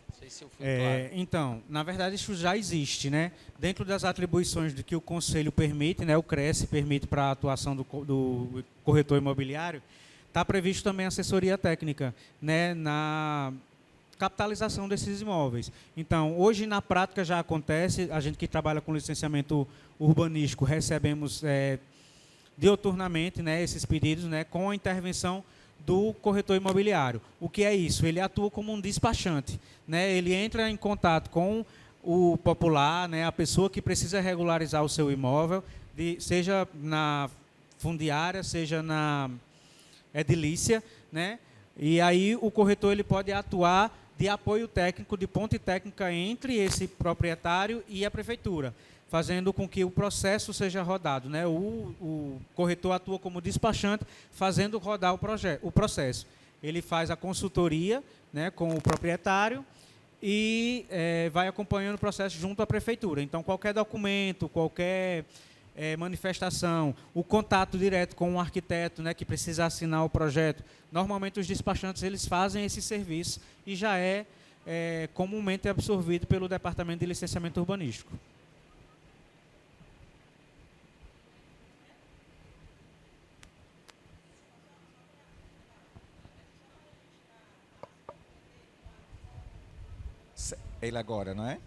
Speaker 12: Não sei se eu fui claro.
Speaker 4: Então, na verdade, isso já existe, né? Dentro das atribuições de que o Conselho permite, né, o CRES permite para a atuação do corretor imobiliário, está previsto também assessoria técnica, né, na capitalização desses imóveis. Então, hoje na prática já acontece, a gente que trabalha com licenciamento urbanístico, recebemos dioturnamente, né, esses pedidos, né, com a intervenção do corretor imobiliário. O que é isso? Ele atua como um despachante, né? Ele entra em contato com o popular, né, a pessoa que precisa regularizar o seu imóvel, seja na fundiária, seja na edilícia, né? E aí o corretor ele pode atuar de apoio técnico, de ponte técnica entre esse proprietário e a prefeitura, fazendo com que o processo seja rodado, né? O corretor atua como despachante, fazendo rodar o processo. Ele faz a consultoria, né, com o proprietário e vai acompanhando o processo junto à prefeitura. Então, qualquer documento, qualquer manifestação, o contato direto com o arquiteto, né, que precisa assinar o projeto, normalmente os despachantes eles fazem esse serviço e já é comumente absorvido pelo Departamento de Licenciamento Urbanístico.
Speaker 3: Ele agora, não é?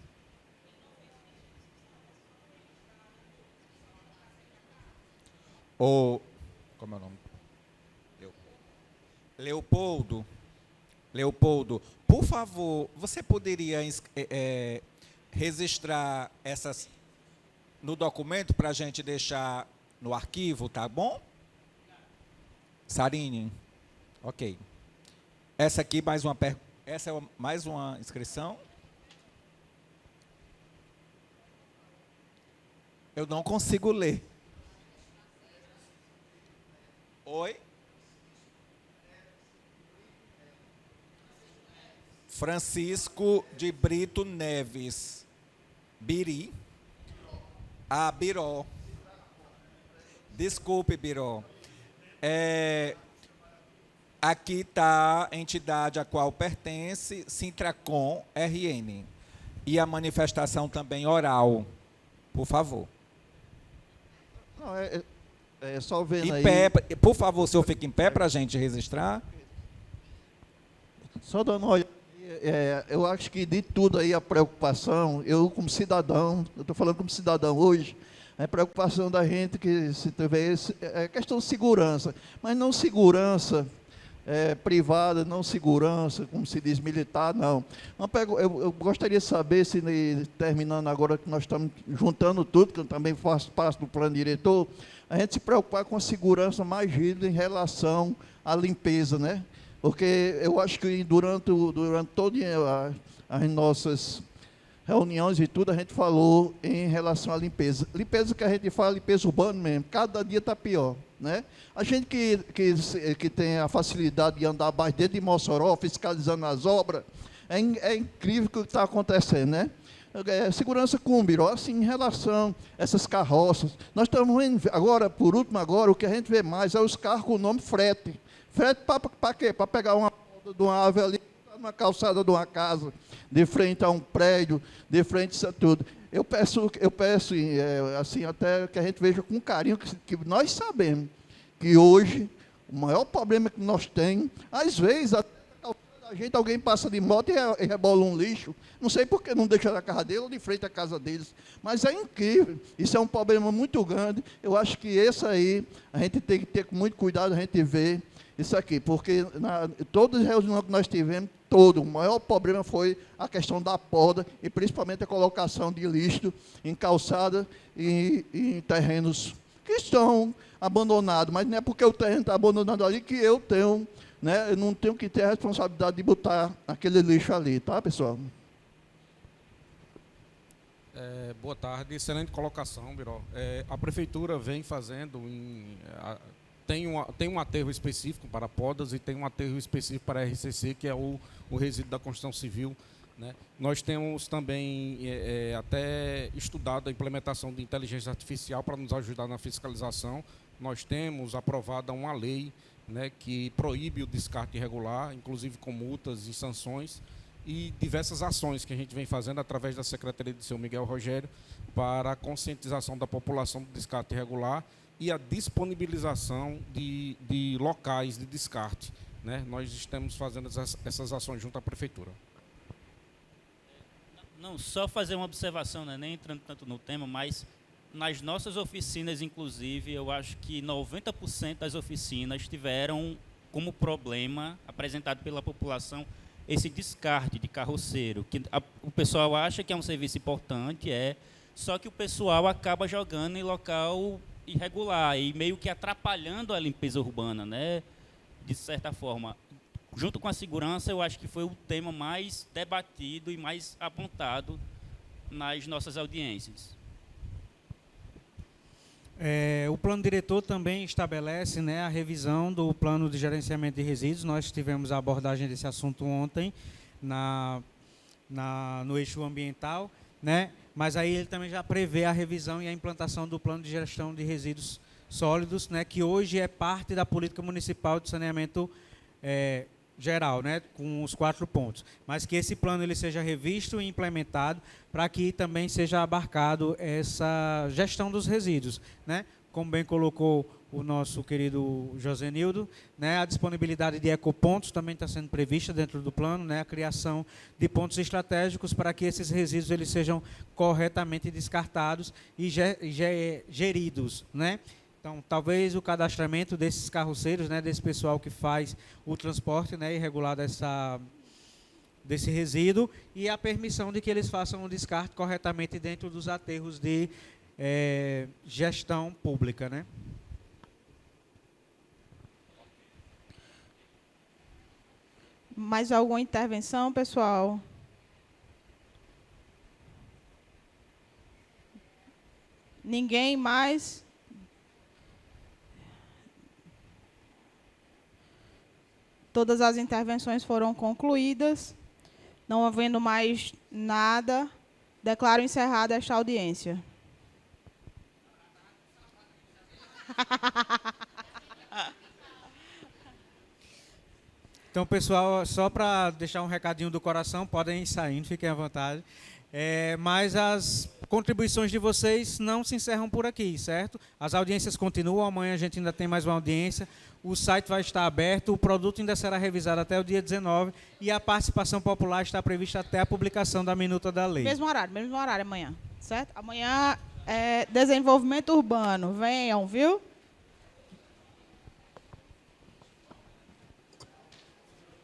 Speaker 3: Como é o nome? Leopoldo, por favor, você poderia registrar essas no documento para a gente deixar no arquivo, tá bom? Sarine, ok. Essa aqui essa é mais uma inscrição. Eu não consigo ler. Oi? Francisco de Brito Neves. Biri. Biró. Desculpe, Biró. Aqui está a entidade a qual pertence, Sintracom RN. E a manifestação também oral. Por favor.
Speaker 13: Não, só vendo aí.
Speaker 3: Em pé, por favor, o senhor fica em pé para a gente registrar.
Speaker 13: Só dando uma olhada, eu acho que de tudo aí a preocupação, eu como cidadão, eu estou falando como cidadão hoje, a preocupação da gente que se tiver questão de segurança, mas não segurança privada, não segurança, como se diz, militar, não. Eu gostaria de saber se, terminando agora que nós estamos juntando tudo, que eu também faço parte do plano diretor, a gente se preocupar com a segurança mais rígida em relação à limpeza, né? Porque eu acho que durante todas as nossas reuniões e tudo, a gente falou em relação à limpeza. Limpeza que a gente fala, limpeza urbana mesmo, cada dia está pior, né? A gente que tem a facilidade de andar mais dentro de Mossoró, fiscalizando as obras, é incrível o que está acontecendo, né? Segurança com o Biró, assim, em relação a essas carroças. Nós estamos vendo agora, por último agora, o que a gente vê mais é os carros com o nome frete. Frete para quê? Para pegar uma ponta de uma árvore ali, uma calçada de uma casa, de frente a um prédio, de frente a tudo. Eu peço assim, até que a gente veja com carinho, que nós sabemos que hoje o maior problema que nós temos, às vezes, até a gente, alguém passa de moto e rebola um lixo, não sei por que não deixa na casa dele ou de frente à casa deles, mas é incrível, isso é um problema muito grande. Eu acho que esse aí, a gente tem que ter muito cuidado, a gente ver isso aqui, porque todas as reuniões que nós tivemos, o maior problema foi a questão da poda e principalmente a colocação de lixo em calçada e em terrenos que estão abandonados, mas não é porque o terreno está abandonado ali que eu tenho, né, eu não tenho que ter a responsabilidade de botar aquele lixo ali, tá, pessoal?
Speaker 9: Boa tarde, excelente colocação, Biró. A prefeitura vem fazendo, tem um aterro específico para podas e tem um aterro específico para a RCC, que é o resíduo da construção civil, né? Nós temos também até estudado a implementação de inteligência artificial para nos ajudar na fiscalização. Nós temos aprovada uma lei, né, que proíbe o descarte irregular, inclusive com multas e sanções, e diversas ações que a gente vem fazendo através da Secretaria de São Miguel Rogério para a conscientização da população do descarte irregular e a disponibilização de locais de descarte, né? Nós estamos fazendo essas ações junto à Prefeitura.
Speaker 6: Não, só fazer uma observação, né? Nem entrando tanto no tema, mas nas nossas oficinas, inclusive, eu acho que 90% das oficinas tiveram como problema apresentado pela população esse descarte de carroceiro, que o pessoal acha que é um serviço importante, só que o pessoal acaba jogando em local irregular e meio que atrapalhando a limpeza urbana, né? De certa forma. Junto com a segurança, eu acho que foi o tema mais debatido e mais apontado nas nossas audiências.
Speaker 4: O plano diretor também estabelece, né, a revisão do plano de gerenciamento de resíduos. Nós tivemos a abordagem desse assunto ontem no eixo ambiental, né? Mas aí ele também já prevê a revisão e a implantação do plano de gestão de resíduos sólidos, né? Que hoje é parte da política municipal de saneamento geral, né? Com os 4 pontos. Mas que esse plano ele seja revisto e implementado para que também seja abarcado essa gestão dos resíduos, né? Como bem colocou o nosso querido Josenildo, né, a disponibilidade de ecopontos também está sendo prevista dentro do plano, né, a criação de pontos estratégicos para que esses resíduos eles sejam corretamente descartados e geridos, né? Então, talvez o cadastramento desses carroceiros, né, desse pessoal que faz o transporte, né, irregular desse resíduo, e a permissão de que eles façam o descarte corretamente dentro dos aterros de gestão pública, né?
Speaker 1: Mais alguma intervenção, pessoal? Ninguém mais? Todas as intervenções foram concluídas. Não havendo mais nada, declaro encerrada esta audiência.
Speaker 4: Então, pessoal, só para deixar um recadinho do coração, podem ir saindo, fiquem à vontade. Mas as contribuições de vocês não se encerram por aqui, certo? As audiências continuam, amanhã a gente ainda tem mais uma audiência, o site vai estar aberto, o produto ainda será revisado até o dia 19 e a participação popular está prevista até a publicação da minuta da lei.
Speaker 1: Mesmo horário amanhã, certo? Amanhã é desenvolvimento urbano, venham, viu?